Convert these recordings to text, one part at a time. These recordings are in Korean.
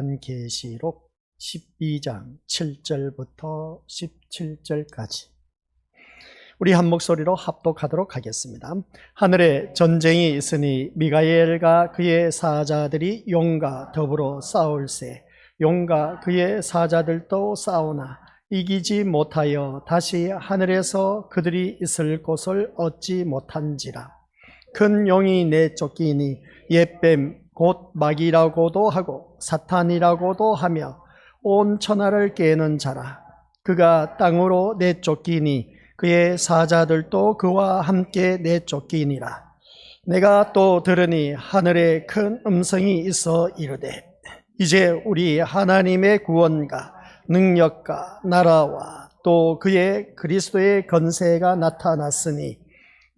요한계시록 12장 7절부터 17절까지 우리 한 목소리로 합독하도록 하겠습니다. 하늘에 전쟁이 있으니 미가엘과 그의 사자들이 용과 더불어 싸울세. 용과 그의 사자들도 싸우나 이기지 못하여 다시 하늘에서 그들이 있을 곳을 얻지 못한지라. 큰 용이 내쫓기니 옛뱀 곧 마귀라고도 하고 사탄이라고도 하며 온 천하를 깨는 자라. 그가 땅으로 내쫓기니 그의 사자들도 그와 함께 내쫓기니라. 내가 또 들으니 하늘에 큰 음성이 있어 이르되 이제 우리 하나님의 구원과 능력과 나라와 또 그의 그리스도의 건세가 나타났으니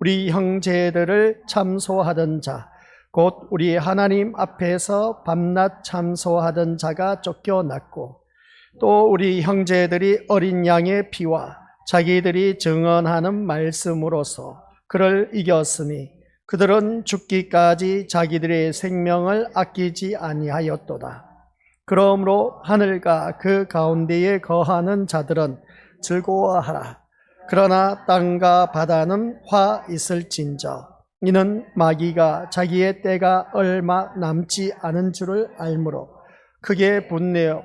우리 형제들을 참소하던 자 곧 우리 하나님 앞에서 밤낮 참소하던 자가 쫓겨났고 또 우리 형제들이 어린 양의 피와 자기들이 증언하는 말씀으로서 그를 이겼으니 그들은 죽기까지 자기들의 생명을 아끼지 아니하였도다. 그러므로 하늘과 그 가운데에 거하는 자들은 즐거워하라. 그러나 땅과 바다는 화 있을진저 이는 마귀가 자기의 때가 얼마 남지 않은 줄을 알므로 크게 분내어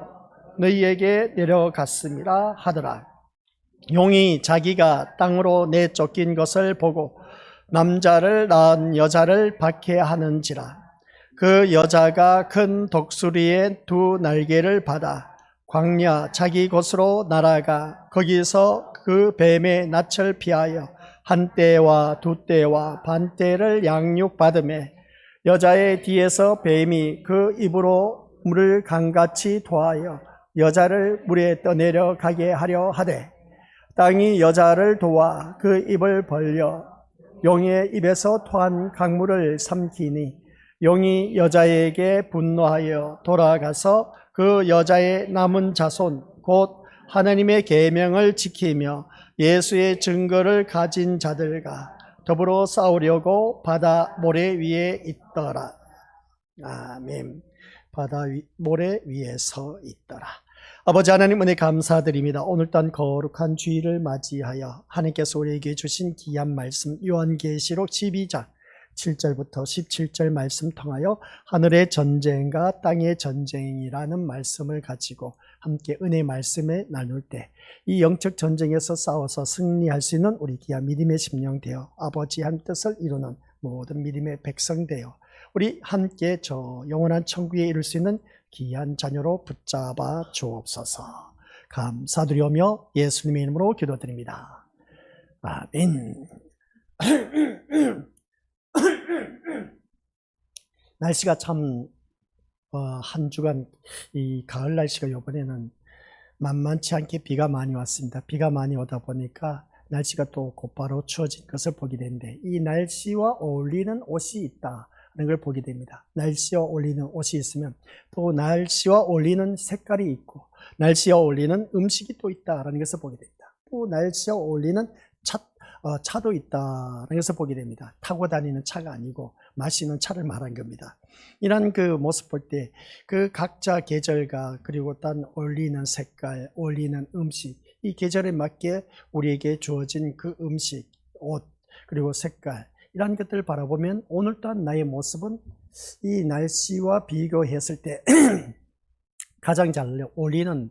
너희에게 내려갔음이라 하더라. 용이 자기가 땅으로 내쫓긴 것을 보고 남자를 낳은 여자를 박해하는지라. 그 여자가 큰 독수리의 두 날개를 받아 광야 자기 곳으로 날아가 거기서 그 뱀의 낯을 피하여 한 떼와 두 떼와 반 떼를 양육받으매 여자의 뒤에서 뱀이 그 입으로 물을 강같이 도하여 여자를 물에 떠내려 가게 하려 하되 땅이 여자를 도와 그 입을 벌려 용의 입에서 토한 강물을 삼키니 용이 여자에게 분노하여 돌아가서 그 여자의 남은 자손 곧 하나님의 계명을 지키며 예수의 증거를 가진 자들과 더불어 싸우려고 바다 모래 위에 있더라. 아멘. 바다 모래 위에 서 있더라. 아버지 하나님 은혜 감사드립니다. 오늘 또한 거룩한 주일을 맞이하여 하나님께서 우리에게 주신 귀한 말씀 요한계시록 12장 7절부터 17절 말씀 통하여 하늘의 전쟁과 땅의 전쟁이라는 말씀을 가지고 함께 은혜 말씀을 나눌 때 이 영적 전쟁에서 싸워서 승리할 수 있는 우리 귀한 믿음의 심령 되어 아버지 한 뜻을 이루는 모든 믿음의 백성 되어 우리 함께 저 영원한 천국에 이룰 수 있는 귀한 자녀로 붙잡아 주옵소서. 감사드리오며 예수님의 이름으로 기도드립니다. 아멘. 날씨가 참 한 주간 이 가을 날씨가 이번에는 만만치 않게 비가 많이 왔습니다. 비가 많이 오다 보니까 날씨가 또 곧바로 추워진 것을 보게 되는데 이 날씨와 어울리는 옷이 있다는 걸 보게 됩니다. 날씨와 어울리는 옷이 있으면 또 날씨와 어울리는 색깔이 있고 날씨와 어울리는 음식이 또 있다는 것을 보게 됩니다. 또 날씨와 어울리는 차도 있다는 것을 보게 됩니다. 타고 다니는 차가 아니고 마시는 차를 말한 겁니다. 이런 그 모습 볼 때 그 각자 계절과 그리고 딴 어울리는 색깔, 어울리는 음식, 이 계절에 맞게 우리에게 주어진 그 음식, 옷, 그리고 색깔 이런 것들을 바라보면 오늘 또한 나의 모습은 이 날씨와 비교했을 때 가장 잘 어울리는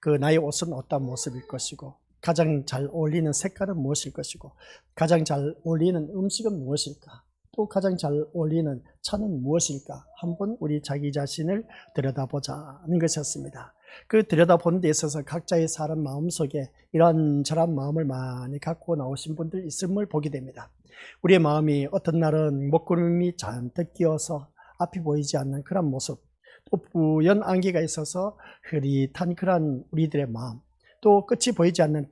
그 나의 옷은 어떤 모습일 것이고 가장 잘 어울리는 색깔은 무엇일 것이고 가장 잘 어울리는 음식은 무엇일까 또 가장 잘 어울리는 차는 무엇일까 한번 우리 자기 자신을 들여다보자는 것이었습니다. 그 들여다보는 데 있어서 각자의 사람 마음속에 이런저런 마음을 많이 갖고 나오신 분들 있음을 보게 됩니다. 우리의 마음이 어떤 날은 먹구름이 잔뜩 끼어서 앞이 보이지 않는 그런 모습 또 뿌연 안개가 있어서 흐릿한 그런 우리들의 마음 또 끝이 보이지 않는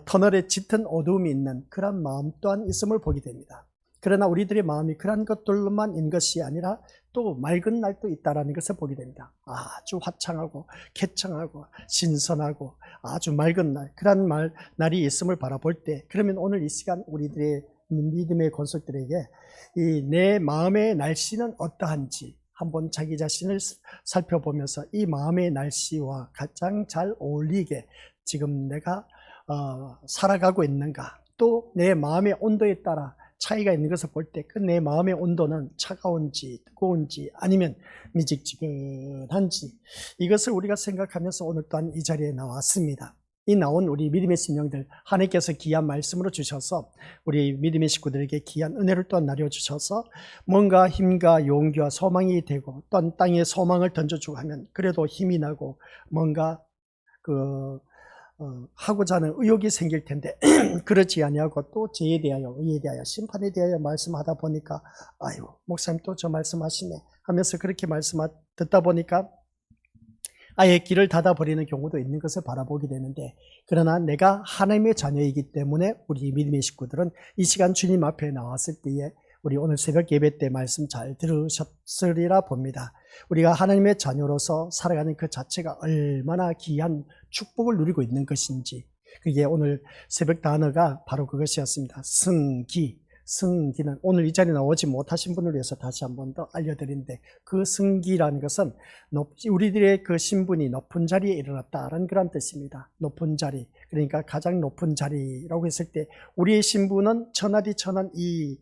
터널에 짙은 어두움이 있는 그런 마음 또한 있음을 보게 됩니다. 그러나 우리들의 마음이 그런 것들로만 있는 것이 아니라 또 맑은 날도 있다는 것을 보게 됩니다. 아주 화창하고 쾌청하고 신선하고 아주 맑은 날 그런 날이 있음을 바라볼 때 그러면 오늘 이 시간 우리들의 믿음의 권속들에게 이 내 마음의 날씨는 어떠한지 한번 자기 자신을 살펴보면서 이 마음의 날씨와 가장 잘 어울리게 지금 내가 살아가고 있는가, 또 내 마음의 온도에 따라 차이가 있는 것을 볼 때 그 내 마음의 온도는 차가운지 뜨거운지 아니면 미직지근한지, 이것을 우리가 생각하면서 오늘 또한 이 자리에 나왔습니다. 이 나온 우리 믿음의 심령들, 하나님께서 귀한 말씀으로 주셔서 우리 믿음의 식구들에게 귀한 은혜를 또한 나눠주셔서 뭔가 힘과 용기와 소망이 되고, 또한 땅에 소망을 던져주고 하면 그래도 힘이 나고 뭔가 하고자 하는 의욕이 생길 텐데 그렇지 아니하고 또 죄에 대하여, 의에 대하여, 심판에 대하여 말씀하다 보니까 아유, 목사님 또 저 말씀하시네 하면서 그렇게 말씀 듣다 보니까 아예 길을 닫아버리는 경우도 있는 것을 바라보게 되는데, 그러나 내가 하나님의 자녀이기 때문에 우리 믿음의 식구들은 이 시간 주님 앞에 나왔을 때에 우리 오늘 새벽 예배 때 말씀 잘 들으셨으리라 봅니다. 우리가 하나님의 자녀로서 살아가는 그 자체가 얼마나 귀한 축복을 누리고 있는 것인지, 그게 오늘 새벽 단어가 바로 그것이었습니다. 승기. 승기는 오늘 이 자리에 나오지 못하신 분을 위해서 다시 한 번 더 알려드리는데, 그 승기라는 것은 우리들의 그 신분이 높은 자리에 일어났다라는 그런 뜻입니다. 높은 자리, 그러니까 가장 높은 자리라고 했을 때 우리의 신분은 천하디천한 이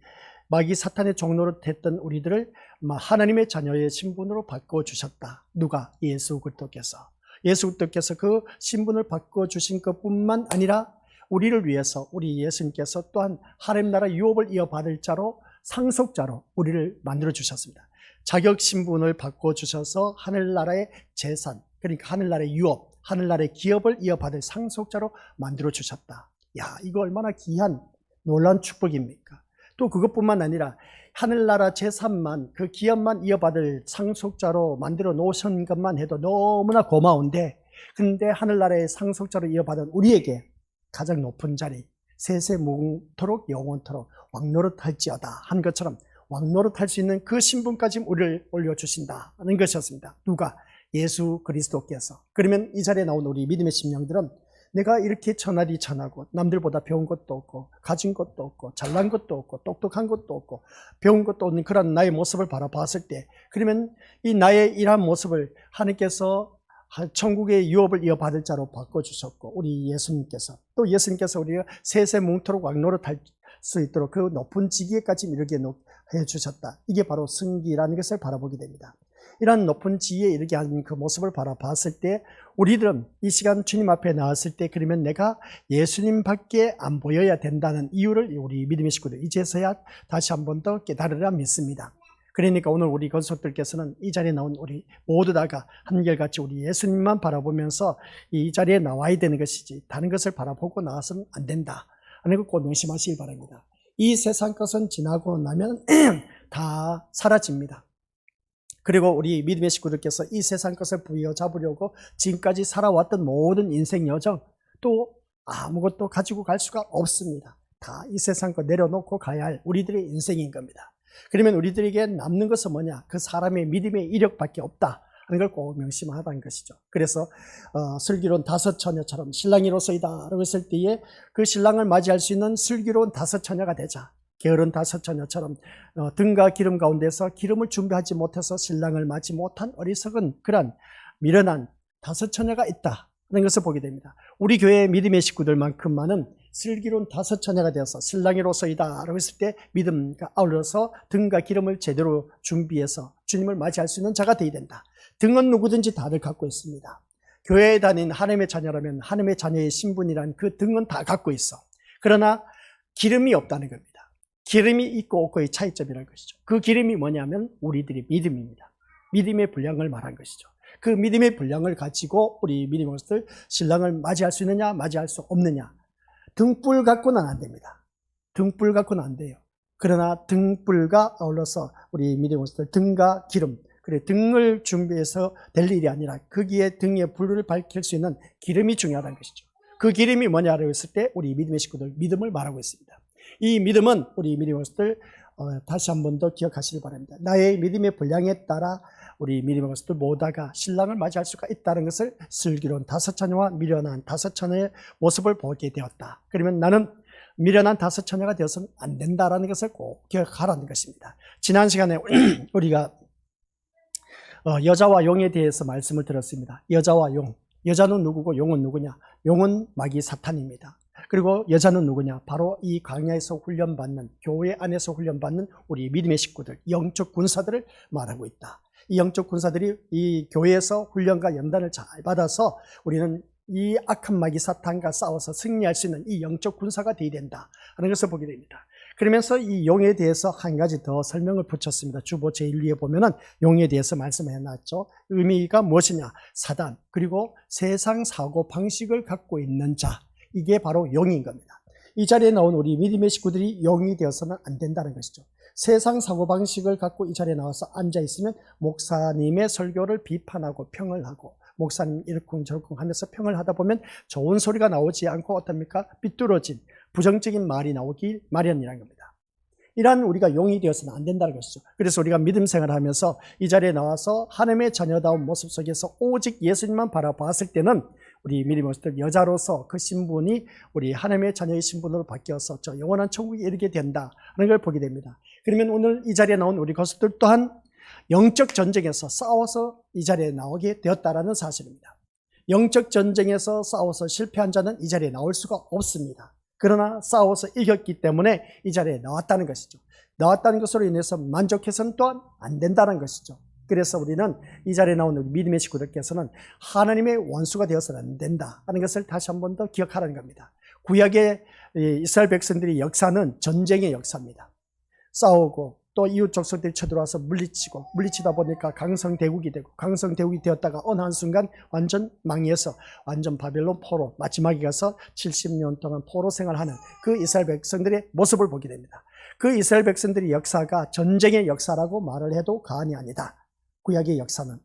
마귀 사탄의 종로로 됐던 우리들을 하나님의 자녀의 신분으로 바꿔주셨다. 누가? 예수 그리스도께서. 예수 그리스도께서 그 신분을 바꿔주신 것뿐만 아니라 우리를 위해서 우리 예수님께서 또한 하나님 나라 유업을 이어받을 자로, 상속자로 우리를 만들어 주셨습니다. 자격 신분을 바꿔주셔서 하늘나라의 재산, 그러니까 하늘나라의 유업, 하늘나라의 기업을 이어받을 상속자로 만들어 주셨다. 야, 이거 얼마나 귀한 놀라운 축복입니까? 또 그것뿐만 아니라 하늘나라 재산만, 그 기업만 이어받을 상속자로 만들어 놓으신 것만 해도 너무나 고마운데, 근데 하늘나라의 상속자로 이어받은 우리에게 가장 높은 자리, 세세무궁토록 영원토록 왕노릇할지어다 한 것처럼 왕노릇할 수 있는 그 신분까지 우리를 올려주신다는 것이었습니다. 누가? 예수 그리스도께서. 그러면 이 자리에 나온 우리 믿음의 심령들은 내가 이렇게 천하디천하고 남들보다 배운 것도 없고 가진 것도 없고 잘난 것도 없고 똑똑한 것도 없고 배운 것도 없는 그런 나의 모습을 바라봤을 때, 그러면 이 나의 이러한 모습을 하나님께서 천국의 유업을 이어받을 자로 바꿔주셨고, 우리 예수님께서, 또 예수님께서 우리가 세세뭉토록 왕노릇할 수 있도록 그 높은 지위에까지 이르게 해주셨다. 이게 바로 승기라는 것을 바라보게 됩니다. 이러한 높은 지위에 이르게 한 그 모습을 바라봤을 때 우리들은 이 시간 주님 앞에 나왔을 때, 그러면 내가 예수님밖에 안 보여야 된다는 이유를 우리 믿음의 식구들 이제서야 다시 한 번 더 깨달으라 믿습니다. 그러니까 오늘 우리 건속들께서는 이 자리에 나온 우리 모두 다가 한결같이 우리 예수님만 바라보면서 이 자리에 나와야 되는 것이지, 다른 것을 바라보고 나와서는 안 된다 하는 걸 꼭 명심하시기 바랍니다. 이 세상 것은 지나고 나면 다 사라집니다. 그리고 우리 믿음의 식구들께서 이 세상 것을 부여잡으려고 지금까지 살아왔던 모든 인생 여정, 또 아무것도 가지고 갈 수가 없습니다. 다 이 세상 것 내려놓고 가야 할 우리들의 인생인 겁니다. 그러면 우리들에게 남는 것은 뭐냐? 그 사람의 믿음의 이력밖에 없다 하는 걸 꼭 명심하다는 것이죠. 그래서 슬기로운 다섯 처녀처럼 신랑이로서이다 라고 했을 때에 그 신랑을 맞이할 수 있는 슬기로운 다섯 처녀가 되자. 게으른 다섯 처녀처럼 등과 기름 가운데서 기름을 준비하지 못해서 신랑을 맞지 못한 어리석은 그런 미련한 다섯 처녀가 있다 하는 것을 보게 됩니다. 우리 교회의 믿음의 식구들만큼만은 슬기로운 다섯 처녀가 되어서 신랑이로서이다 라고 했을 때 믿음과 아울러서 등과 기름을 제대로 준비해서 주님을 맞이할 수 있는 자가 되어야 된다. 등은 누구든지 다들 갖고 있습니다. 교회에 다닌 하나님의 자녀라면 하나님의 자녀의 신분이란 그 등은 다 갖고 있어. 그러나 기름이 없다는 겁니다. 기름이 있고 없고의 차이점이라는 것이죠. 그 기름이 뭐냐면 우리들의 믿음입니다. 믿음의 분량을 말한 것이죠. 그 믿음의 분량을 가지고 우리 믿음의 것들 신랑을 맞이할 수 있느냐 맞이할 수 없느냐, 등불 갖고는 안 됩니다. 등불 갖고는 안 돼요. 그러나 등불과 아울러서 우리 믿음의 것들 등과 기름, 그래 등을 준비해서 될 일이 아니라 거기에 등에 불을 밝힐 수 있는 기름이 중요하다는 것이죠. 그 기름이 뭐냐라고 했을 때 우리 믿음의 식구들 믿음을 말하고 있습니다. 이 믿음은 우리 믿음의 것들 다시 한 번 더 기억하시기 바랍니다. 나의 믿음의 분량에 따라 우리 믿음의 것들 모두가 신랑을 맞이할 수가 있다는 것을 슬기로운 다섯 처녀와 미련한 다섯 처녀의 모습을 보게 되었다. 그러면 나는 미련한 다섯 처녀가 되어서는 안 된다라는 것을 꼭 기억하라는 것입니다. 지난 시간에 우리가 여자와 용에 대해서 말씀을 들었습니다. 여자와 용. 여자는 누구고 용은 누구냐? 용은 마귀 사탄입니다. 그리고 여자는 누구냐? 바로 이 광야에서 훈련받는, 교회 안에서 훈련받는 우리 믿음의 식구들, 영적 군사들을 말하고 있다. 이 영적 군사들이 이 교회에서 훈련과 연단을 잘 받아서 우리는 이 악한 마귀 사탄과 싸워서 승리할 수 있는 이 영적 군사가 되어야 된다 하는 것을 보게 됩니다. 그러면서 이 용에 대해서 한 가지 더 설명을 붙였습니다. 주보 제1위에 보면은 용에 대해서 말씀해 놨죠. 의미가 무엇이냐? 사단, 그리고 세상 사고 방식을 갖고 있는 자, 이게 바로 용인 겁니다. 이 자리에 나온 우리 믿음의 식구들이 용이 되어서는 안 된다는 것이죠. 세상 사고방식을 갖고 이 자리에 나와서 앉아있으면 목사님의 설교를 비판하고 평을 하고, 목사님 이러쿵저러쿵 하면서 평을 하다 보면 좋은 소리가 나오지 않고 어떻습니까? 삐뚤어진 부정적인 말이 나오기 마련이라는 겁니다. 이러한 우리가 용이 되어서는 안 된다는 것이죠. 그래서 우리가 믿음 생활을 하면서 이 자리에 나와서 하나님의 자녀다운 모습 속에서 오직 예수님만 바라봤을 때는 우리 믿음의 모습들, 여자로서 그 신분이 우리 하나님의 자녀의 신분으로 바뀌어서 저 영원한 천국에 이르게 된다 하는 걸 보게 됩니다. 그러면 오늘 이 자리에 나온 우리 것들 또한 영적 전쟁에서 싸워서 이 자리에 나오게 되었다라는 사실입니다. 영적 전쟁에서 싸워서 실패한 자는 이 자리에 나올 수가 없습니다. 그러나 싸워서 이겼기 때문에 이 자리에 나왔다는 것이죠. 나왔다는 것으로 인해서 만족해서는 또한 안 된다는 것이죠. 그래서 우리는 이 자리에 나온 우리 믿음의 식구들께서는 하나님의 원수가 되어서는 안 된다 하는 것을 다시 한 번 더 기억하라는 겁니다. 구약의 이스라엘 백성들의 역사는 전쟁의 역사입니다. 싸우고 또 이웃 족속들이 쳐들어와서 물리치다 보니까 강성대국이 되고, 강성대국이 되었다가 어느 한순간 완전 망해서 완전 바벨론 포로, 마지막에 가서 70년 동안 포로 생활하는 그 이스라엘 백성들의 모습을 보게 됩니다. 그 이스라엘 백성들의 역사가 전쟁의 역사라고 말을 해도 과언이 아니다. 구약의 역사는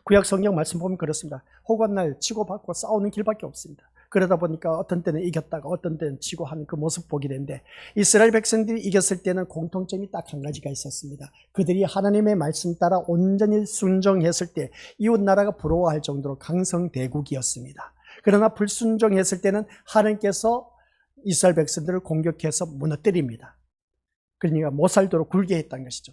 구약 성경 말씀 보면 그렇습니다. 호관날 치고받고 싸우는 길밖에 없습니다. 그러다 보니까 어떤 때는 이겼다가 어떤 때는 치고 하는 그 모습 보게 되는데, 이스라엘 백성들이 이겼을 때는 공통점이 딱 한 가지가 있었습니다. 그들이 하나님의 말씀 따라 온전히 순종했을 때 이웃 나라가 부러워할 정도로 강성대국이었습니다. 그러나 불순종했을 때는 하나님께서 이스라엘 백성들을 공격해서 무너뜨립니다. 그러니까 못 살도록 굴게 했다는 것이죠.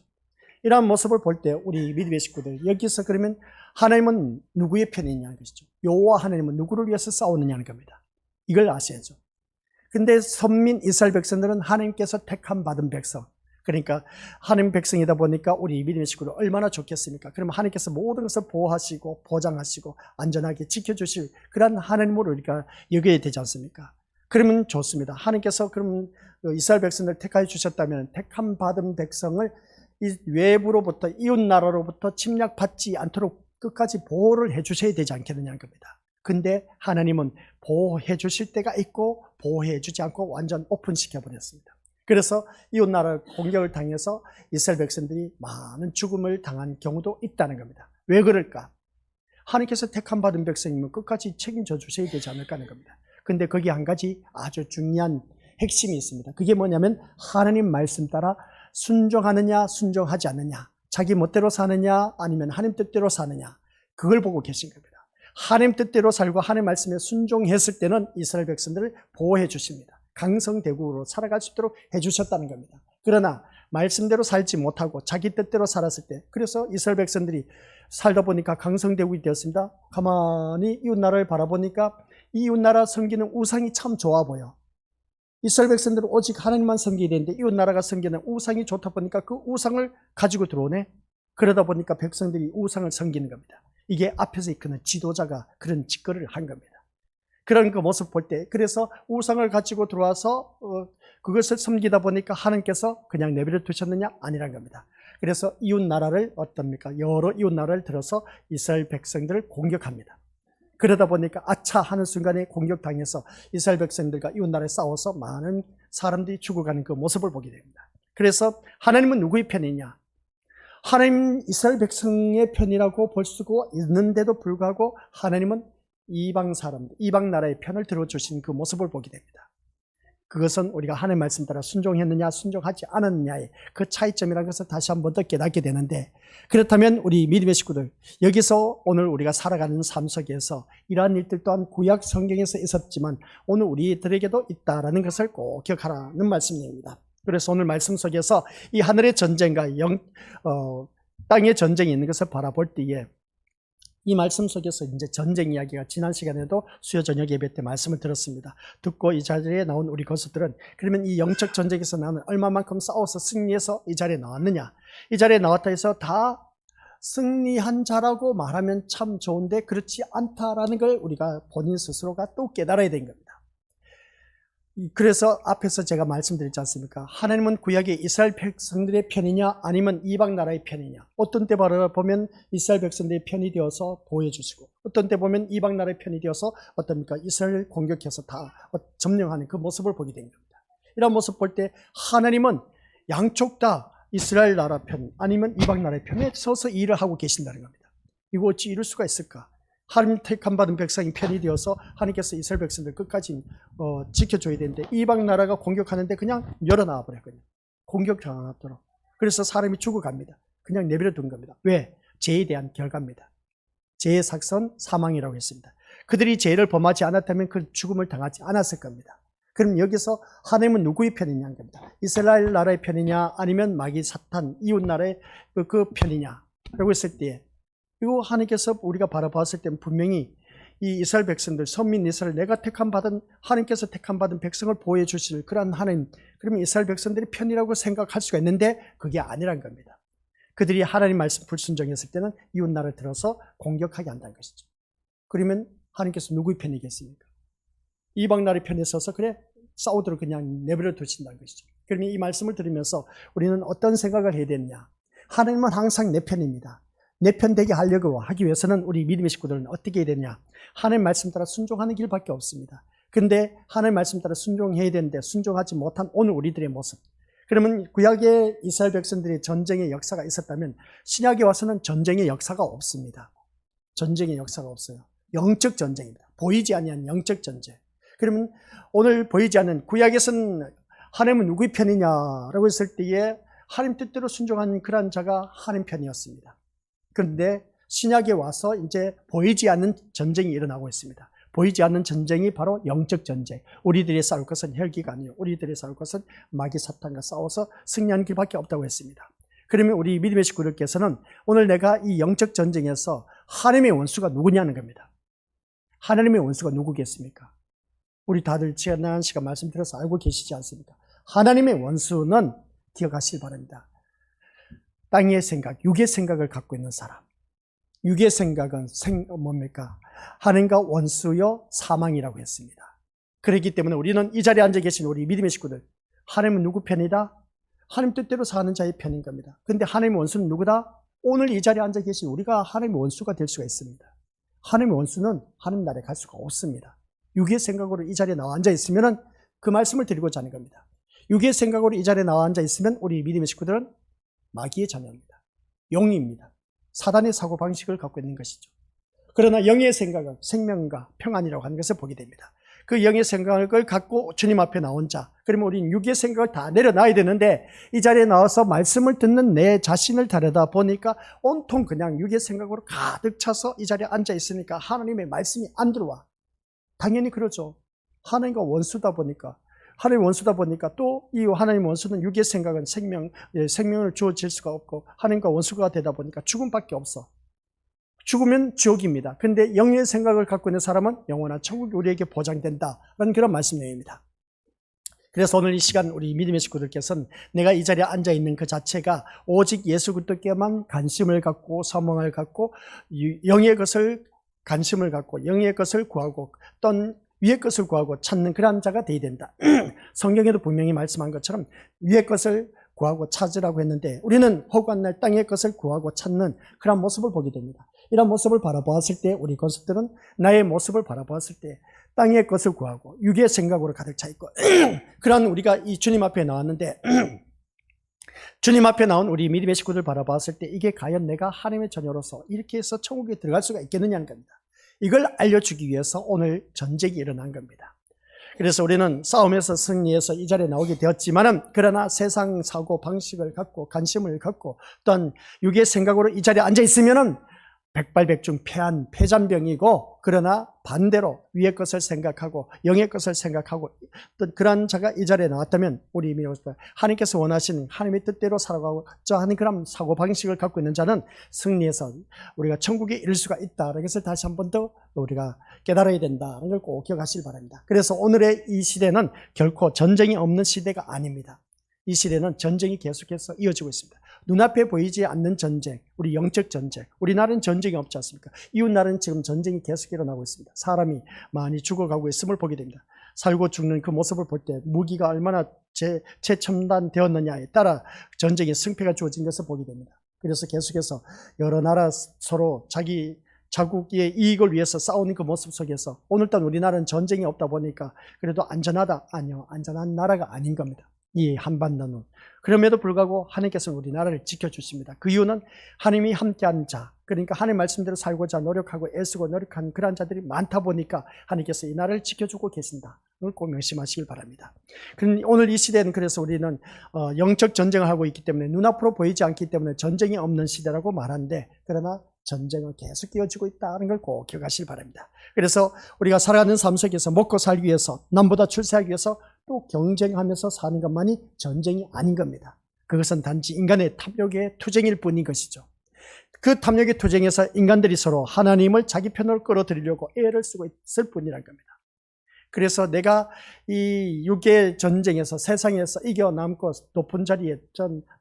이러한 모습을 볼 때 우리 믿음의 식구들, 여기서 그러면 하나님은 누구의 편이냐는 것이죠. 여호와 하나님은 누구를 위해서 싸우느냐는 겁니다. 이걸 아셔야죠. 근데 선민 이스라엘 백성들은 하나님께서 택함 받은 백성, 그러니까 하나님 백성이다 보니까 우리 믿음의 식구들 얼마나 좋겠습니까? 그러면 하나님께서 모든 것을 보호하시고 보장하시고 안전하게 지켜주실 그런 하나님으로 우리가 여겨야 되지 않습니까? 그러면 좋습니다. 하나님께서 그럼 이스라엘 백성들 택하여 주셨다면 택함 받은 백성을 이 외부로부터, 이웃 나라로부터 침략받지 않도록 끝까지 보호를 해주셔야 되지 않겠느냐는 겁니다. 근데 하나님은 보호해 주실 때가 있고 보호해 주지 않고 완전 오픈시켜 버렸습니다. 그래서 이웃 나라 공격을 당해서 이스라엘 백성들이 많은 죽음을 당한 경우도 있다는 겁니다. 왜 그럴까? 하나님께서 택함 받은 백성이면 끝까지 책임져 주셔야 되지 않을까 하는 겁니다. 근데 거기 한 가지 아주 중요한 핵심이 있습니다. 그게 뭐냐면 하나님 말씀 따라 순종하느냐 순종하지 않느냐, 자기 멋대로 사느냐 아니면 하나님 뜻대로 사느냐, 그걸 보고 계신 겁니다. 하나님 뜻대로 살고 하나님 말씀에 순종했을 때는 이스라엘 백성들을 보호해 주십니다. 강성대국으로 살아갈 수 있도록 해주셨다는 겁니다. 그러나 말씀대로 살지 못하고 자기 뜻대로 살았을 때, 그래서 이스라엘 백성들이 살다 보니까 강성대국이 되었습니다. 가만히 이웃나라를 바라보니까 이웃나라 섬기는 우상이 참 좋아 보여. 이스라엘 백성들은 오직 하나님만 섬기게 되는데 이웃나라가 섬기는 우상이 좋다 보니까 그 우상을 가지고 들어오네. 그러다 보니까 백성들이 우상을 섬기는 겁니다. 이게 앞에서 이끄는 지도자가 그런 짓거리를 한 겁니다. 그런 그 모습 볼 때, 그래서 우상을 가지고 들어와서 그것을 섬기다 보니까 하나님께서 그냥 내버려 두셨느냐? 아니란 겁니다. 그래서 이웃나라를 어떻습니까? 여러 이웃나라를 들어서 이스라엘 백성들을 공격합니다. 그러다 보니까 아차 하는 순간에 공격당해서 이스라엘 백성들과 이웃나라에 싸워서 많은 사람들이 죽어가는 그 모습을 보게 됩니다. 그래서 하나님은 누구의 편이냐? 하나님 이스라엘 백성의 편이라고 볼 수가 있는데도 불구하고 하나님은 이방 사람들, 이방 나라의 편을 들어주신 그 모습을 보게 됩니다. 그것은 우리가 하나님 말씀 따라 순종했느냐 순종하지 않았느냐의 그 차이점이라는 것을 다시 한 번 더 깨닫게 되는데, 그렇다면 우리 믿음의 식구들, 여기서 오늘 우리가 살아가는 삶 속에서 이러한 일들 또한 구약 성경에서 있었지만 오늘 우리들에게도 있다라는 것을 꼭 기억하라는 말씀입니다. 그래서 오늘 말씀 속에서 이 하늘의 전쟁과 땅에 전쟁이 있는 것을 바라볼 때에 이 말씀 속에서 이제 전쟁 이야기가 지난 시간에도 수요 저녁 예배 때 말씀을 들었습니다. 듣고 이 자리에 나온 우리 거수들은 그러면 이 영적 전쟁에서 나는 얼마만큼 싸워서 승리해서 이 자리에 나왔느냐? 이 자리에 나왔다 해서 다 승리한 자라고 말하면 참 좋은데 그렇지 않다라는 걸 우리가 본인 스스로가 또 깨달아야 되는 겁니다. 그래서 앞에서 제가 말씀드렸지 않습니까? 하나님은 구약의 이스라엘 백성들의 편이냐 아니면 이방 나라의 편이냐. 어떤 때 바라보면 이스라엘 백성들의 편이 되어서 보여주시고 어떤 때 보면 이방 나라의 편이 되어서 어떻습니까? 이스라엘을 공격해서 다 점령하는 그 모습을 보게 된 겁니다. 이런 모습 볼 때 하나님은 양쪽 다 이스라엘 나라 편 아니면 이방 나라의 편에 서서 일을 하고 계신다는 겁니다. 이거 어찌 이룰 수가 있을까? 하나님 택함 받은 백성이 편이 되어서 하나님께서 이스라엘 백성들 끝까지 지켜줘야 되는데 이방 나라가 공격하는데 그냥 열어놔 버렸거든요. 공격당하도록. 그래서 사람이 죽어갑니다. 그냥 내버려 둔 겁니다. 왜? 죄에 대한 결과입니다. 죄의 삭선 사망이라고 했습니다. 그들이 죄를 범하지 않았다면 그 죽음을 당하지 않았을 겁니다. 그럼 여기서 하나님은 누구의 편이냐는 겁니다. 이스라엘 나라의 편이냐 아니면 마귀 사탄 이웃 나라의 그 편이냐라고 했을 때 이거 하나님께서 우리가 바라봤을 때는 분명히 이 이스라엘 백성들, 선민 이스라엘, 내가 택함받은, 하나님께서 택함받은 백성을 보호해 주실 그런 하나님, 그러면 이스라엘 백성들이 편이라고 생각할 수가 있는데 그게 아니란 겁니다. 그들이 하나님 말씀 불순종했을 때는 이웃 나라를 들어서 공격하게 한다는 것이죠. 그러면 하나님께서 누구의 편이겠습니까? 이방 나라의 편에 서서 그래 싸우도록 그냥 내버려 두신다는 것이죠. 그러면 이 말씀을 들으면서 우리는 어떤 생각을 해야 되느냐? 하나님은 항상 내 편입니다. 내 편 되게 하려고 하기 위해서는 우리 믿음의 식구들은 어떻게 해야 되냐? 하나님 말씀 따라 순종하는 길밖에 없습니다. 그런데 하나님 말씀 따라 순종해야 되는데 순종하지 못한 오늘 우리들의 모습. 그러면 구약의 이스라엘 백성들의 전쟁의 역사가 있었다면 신약에 와서는 전쟁의 역사가 없습니다. 전쟁의 역사가 없어요. 영적 전쟁입니다. 보이지 아니한 영적 전쟁. 그러면 오늘 보이지 않는 구약에서는 하나님은 누구의 편이냐라고 했을 때에 하나님 뜻대로 순종하는 그런 자가 하나님 편이었습니다. 그런데 신약에 와서 이제 보이지 않는 전쟁이 일어나고 있습니다. 보이지 않는 전쟁이 바로 영적 전쟁. 우리들이 싸울 것은 혈기가 아니에요. 우리들이 싸울 것은 마귀 사탄과 싸워서 승리하는 길밖에 없다고 했습니다. 그러면 우리 믿음의 식구들께서는 오늘 내가 이 영적 전쟁에서 하나님의 원수가 누구냐는 겁니다. 하나님의 원수가 누구겠습니까? 우리 다들 지난 시간 말씀드려서 알고 계시지 않습니까? 하나님의 원수는 기억하시기 바랍니다. 땅의 생각, 육의 생각을 갖고 있는 사람. 육의 생각은 뭡니까? 하나님과 원수요 사망이라고 했습니다. 그렇기 때문에 우리는 이 자리에 앉아 계신 우리 믿음의 식구들, 하나님은 누구 편이다? 하나님 뜻대로 사는 자의 편인 겁니다. 그런데 하나님의 원수는 누구다? 오늘 이 자리에 앉아 계신 우리가 하나님의 원수가 될 수가 있습니다. 하나님의 원수는 하나님 나라에 갈 수가 없습니다. 육의 생각으로 이 자리에 나와 앉아 있으면 그 말씀을 드리고자 하는 겁니다. 육의 생각으로 이 자리에 나와 앉아 있으면 우리 믿음의 식구들은 마귀의 자녀입니다. 용입니다. 사단의 사고방식을 갖고 있는 것이죠. 그러나 영의 생각은 생명과 평안이라고 하는 것을 보게 됩니다. 그 영의 생각을 갖고 주님 앞에 나온 자, 그러면 우리는 육의 생각을 다 내려놔야 되는데 이 자리에 나와서 말씀을 듣는 내 자신을 다르다 보니까 온통 그냥 육의 생각으로 가득 차서 이 자리에 앉아 있으니까 하나님의 말씀이 안 들어와. 당연히 그러죠. 하나님과 원수다 보니까 하나님 원수다 보니까 또 이 하나님 원수는 육의 생각은 생명을 주어질 수가 없고 하나님과 원수가 되다 보니까 죽음밖에 없어. 죽으면 지옥입니다. 그런데 영의 생각을 갖고 있는 사람은 영원한 천국이 우리에게 보장된다라는 그런 말씀 내용입니다. 그래서 오늘 이 시간 우리 믿음의 식구들께서는 내가 이 자리에 앉아 있는 그 자체가 오직 예수 그리스도께만 관심을 갖고 소망을 갖고 영의 것을 관심을 갖고 영의 것을 구하고 또 위의 것을 구하고 찾는 그런 자가 되어야 된다. 성경에도 분명히 말씀한 것처럼 위의 것을 구하고 찾으라고 했는데 우리는 허구한 날 땅의 것을 구하고 찾는 그런 모습을 보게 됩니다. 이런 모습을 바라보았을 때 우리 것들은 나의 모습을 바라보았을 때 땅의 것을 구하고 육의 생각으로 가득 차 있고 그런 우리가 이 주님 앞에 나왔는데 주님 앞에 나온 우리 믿음의 식구들 바라보았을 때 이게 과연 내가 하나님의 자녀로서 이렇게 해서 천국에 들어갈 수가 있겠느냐는 겁니다. 이걸 알려주기 위해서 오늘 전쟁이 일어난 겁니다. 그래서 우리는 싸움에서 승리해서 이 자리에 나오게 되었지만은 그러나 세상 사고 방식을 갖고 관심을 갖고 또한 육의 생각으로 이 자리에 앉아 있으면은 백발백중 패한 패잔병이고, 그러나 반대로 위의 것을 생각하고 영의 것을 생각하고 어떤 그러한 자가 이 자리에 나왔다면 우리 이미 하나님께서 원하시는 하나님의 뜻대로 살아가고자 하는 그런 사고방식을 갖고 있는 자는 승리해서 우리가 천국에 이를 수가 있다는 것을 다시 한 번 더 우리가 깨달아야 된다는 걸 꼭 기억하시길 바랍니다. 그래서 오늘의 이 시대는 결코 전쟁이 없는 시대가 아닙니다. 이 시대는 전쟁이 계속해서 이어지고 있습니다. 눈앞에 보이지 않는 전쟁, 우리 영적 전쟁, 우리나라는 전쟁이 없지 않습니까? 이웃나라는 지금 전쟁이 계속 일어나고 있습니다. 사람이 많이 죽어가고 있음을 보게 됩니다. 살고 죽는 그 모습을 볼 때 무기가 얼마나 최첨단되었느냐에 따라 전쟁의 승패가 주어진 것을 보게 됩니다. 그래서 계속해서 여러 나라 서로 자국의 이익을 위해서 싸우는 그 모습 속에서 오늘날 우리나라는 전쟁이 없다 보니까 그래도 안전하다? 아니요, 안전한 나라가 아닌 겁니다. 이 한반도는. 그럼에도 불구하고 하나님께서는 우리나라를 지켜주십니다. 그 이유는 하나님이 함께한 자, 그러니까 하나님 말씀대로 살고자 노력하고 애쓰고 노력한 그런 자들이 많다 보니까 하나님께서 이 나라를 지켜주고 계신다. 그걸 꼭 명심하시길 바랍니다. 오늘 이 시대는 그래서 우리는 영적 전쟁을 하고 있기 때문에 눈앞으로 보이지 않기 때문에 전쟁이 없는 시대라고 말하는데, 그러나 전쟁은 계속 이어지고 있다는 걸 꼭 기억하시길 바랍니다. 그래서 우리가 살아가는 삶 속에서 먹고 살기 위해서, 남보다 출세하기 위해서 또 경쟁하면서 사는 것만이 전쟁이 아닌 겁니다. 그것은 단지 인간의 탐욕의 투쟁일 뿐인 것이죠. 그 탐욕의 투쟁에서 인간들이 서로 하나님을 자기 편으로 끌어들이려고 애를 쓰고 있을 뿐이란 겁니다. 그래서 내가 이 육의 전쟁에서 세상에서 이겨남고 높은 자리에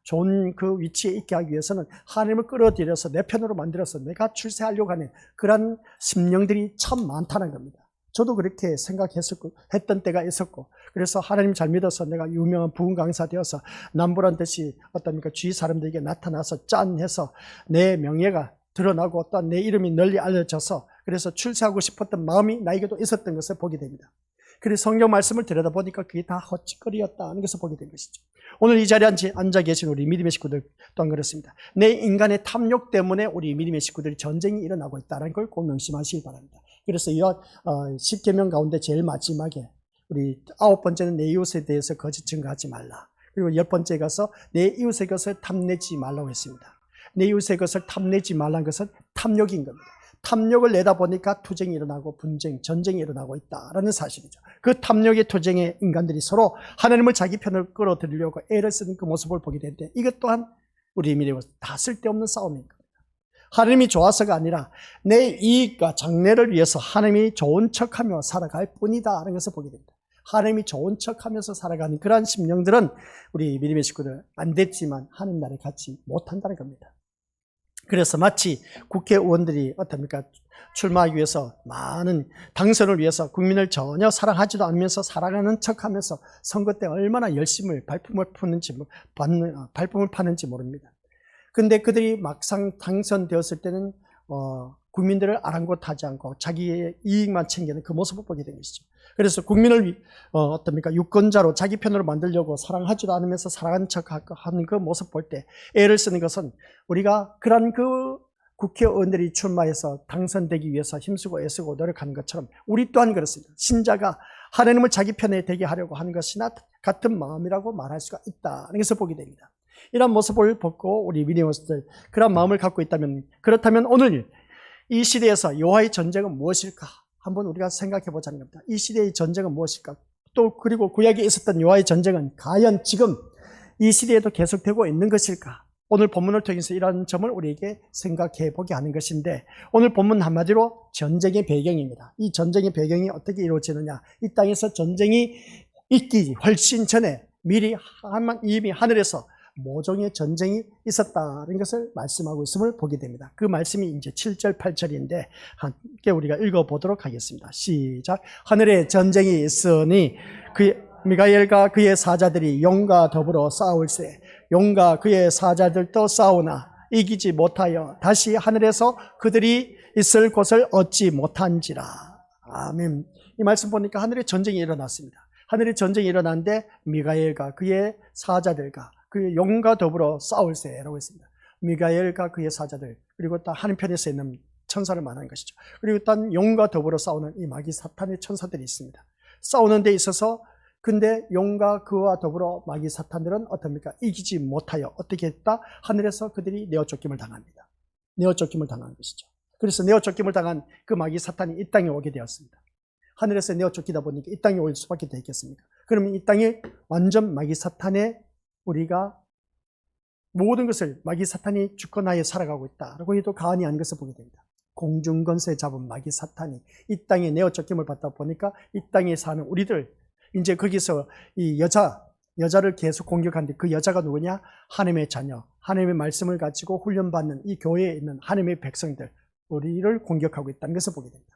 좋은 그 위치에 있게 하기 위해서는 하나님을 끌어들여서 내 편으로 만들어서 내가 출세하려고 하는 그런 심령들이 참 많다는 겁니다. 저도 그렇게 생각했던 때가 있었고, 그래서 하나님 잘 믿어서 내가 유명한 부흥 강사 되어서 남부란 듯이 어떻습니까? 주위 사람들에게 나타나서 짠해서 내 명예가 드러나고 또한 내 이름이 널리 알려져서 그래서 출세하고 싶었던 마음이 나에게도 있었던 것을 보게 됩니다. 그래서 성경 말씀을 들여다보니까 그게 다 헛짓거리였다는 것을 보게 된 것이죠. 오늘 이 자리에 앉아 계신 우리 믿음의 식구들 또한 그렇습니다. 내 인간의 탐욕 때문에 우리 믿음의 식구들이 전쟁이 일어나고 있다는 걸 꼭 명심하시기 바랍니다. 그래서 이 10계명 가운데 제일 마지막에 우리 9번째는 내 이웃에 대해서 거짓 증거하지 말라. 그리고 10번째 가서 내 이웃의 것을 탐내지 말라고 했습니다. 내 이웃의 것을 탐내지 말라는 것은 탐욕인 겁니다. 탐욕을 내다 보니까 투쟁이 일어나고 분쟁, 전쟁이 일어나고 있다라는 사실이죠. 그 탐욕의 투쟁에 인간들이 서로 하나님을 자기 편을 끌어들이려고 애를 쓰는 그 모습을 보게 되는데, 이것 또한 우리 미래에 다 쓸데없는 싸움인 겁니다. 하나님이 좋아서가 아니라 내 이익과 장래를 위해서 하나님이 좋은 척하며 살아갈 뿐이다라는 것을 보게 됩니다. 하나님이 좋은 척하면서 살아가는 그러한 심령들은 우리 믿음의 식구들 안 됐지만 하나님 나라에 같이 못한다는 겁니다. 그래서 마치 국회의원들이 어떻습니까? 출마하기 위해서 많은 당선을 위해서 국민을 전혀 사랑하지도 않으면서 살아가는 척하면서 선거 때 얼마나 열심을 발품을 파는지 모릅니다. 근데 그들이 막상 당선되었을 때는 국민들을 아랑곳하지 않고 자기의 이익만 챙기는 그 모습을 보게 된 것이죠. 그래서 국민을 어떻습니까? 유권자로 자기 편으로 만들려고 사랑하지도 않으면서 사랑하는 척하는 그 모습 볼 때 애를 쓰는 것은 우리가 그런 그 국회의원들이 출마해서 당선되기 위해서 힘쓰고 애쓰고 노력하는 것처럼 우리 또한 그렇습니다. 신자가 하나님을 자기 편에 되게 하려고 하는 것이나 같은 마음이라고 말할 수가 있다는 것을 보게 됩니다. 이런 모습을 보고 우리 믿음의들 그런 마음을 갖고 있다면, 그렇다면 오늘 이 시대에서 여호와의 전쟁은 무엇일까? 한번 우리가 생각해 보자는 겁니다. 이 시대의 전쟁은 무엇일까? 또 그리고 구약에 있었던 여호와의 전쟁은 과연 지금 이 시대에도 계속되고 있는 것일까? 오늘 본문을 통해서 이런 점을 우리에게 생각해 보게 하는 것인데, 오늘 본문 한마디로 전쟁의 배경입니다. 이 전쟁의 배경이 어떻게 이루어지느냐? 이 땅에서 전쟁이 있기 훨씬 전에 미리 이미 하늘에서 모종의 전쟁이 있었다는 것을 말씀하고 있음을 보게 됩니다. 그 말씀이 이제 7절, 8절인데 함께 우리가 읽어보도록 하겠습니다. 시작. 하늘에 전쟁이 있으니 미가엘과 그의 사자들이 용과 더불어 싸울세. 용과 그의 사자들도 싸우나 이기지 못하여 다시 하늘에서 그들이 있을 곳을 얻지 못한지라. 아멘. 이 말씀 보니까 하늘에 전쟁이 일어났습니다. 하늘에 전쟁이 일어났는데 미가엘과 그의 사자들과 그 용과 더불어 싸울세라고 했습니다. 미가엘과 그의 사자들, 그리고 또 하나님 편에서 있는 천사를 말하는 것이죠. 그리고 또 용과 더불어 싸우는 이 마귀 사탄의 천사들이 있습니다. 싸우는 데 있어서 근데 용과 그와 더불어 마귀 사탄들은 어떻습니까? 이기지 못하여 어떻게 했다? 하늘에서 그들이 내어 쫓김을 당합니다. 내어 쫓김을 당하는 것이죠. 그래서 내어 쫓김을 당한 그 마귀 사탄이 이 땅에 오게 되었습니다. 하늘에서 내어 쫓기다 보니까 이 땅에 올 수밖에 되겠습니까? 그러면 이 땅에 완전 마귀 사탄의 우리가 모든 것을 마귀 사탄이 주권하에 살아가고 있다라고 해도 과언이 아닌 것을 보게 됩니다. 공중권세 잡은 마귀 사탄이 이 땅에 내어 쫓김을 받다 보니까 이 땅에 사는 우리들, 이제 거기서 이 여자를 계속 공격하는데 그 여자가 누구냐? 하나님의 자녀, 하나님의 말씀을 가지고 훈련받는 이 교회에 있는 하나님의 백성들, 우리를 공격하고 있다는 것을 보게 됩니다.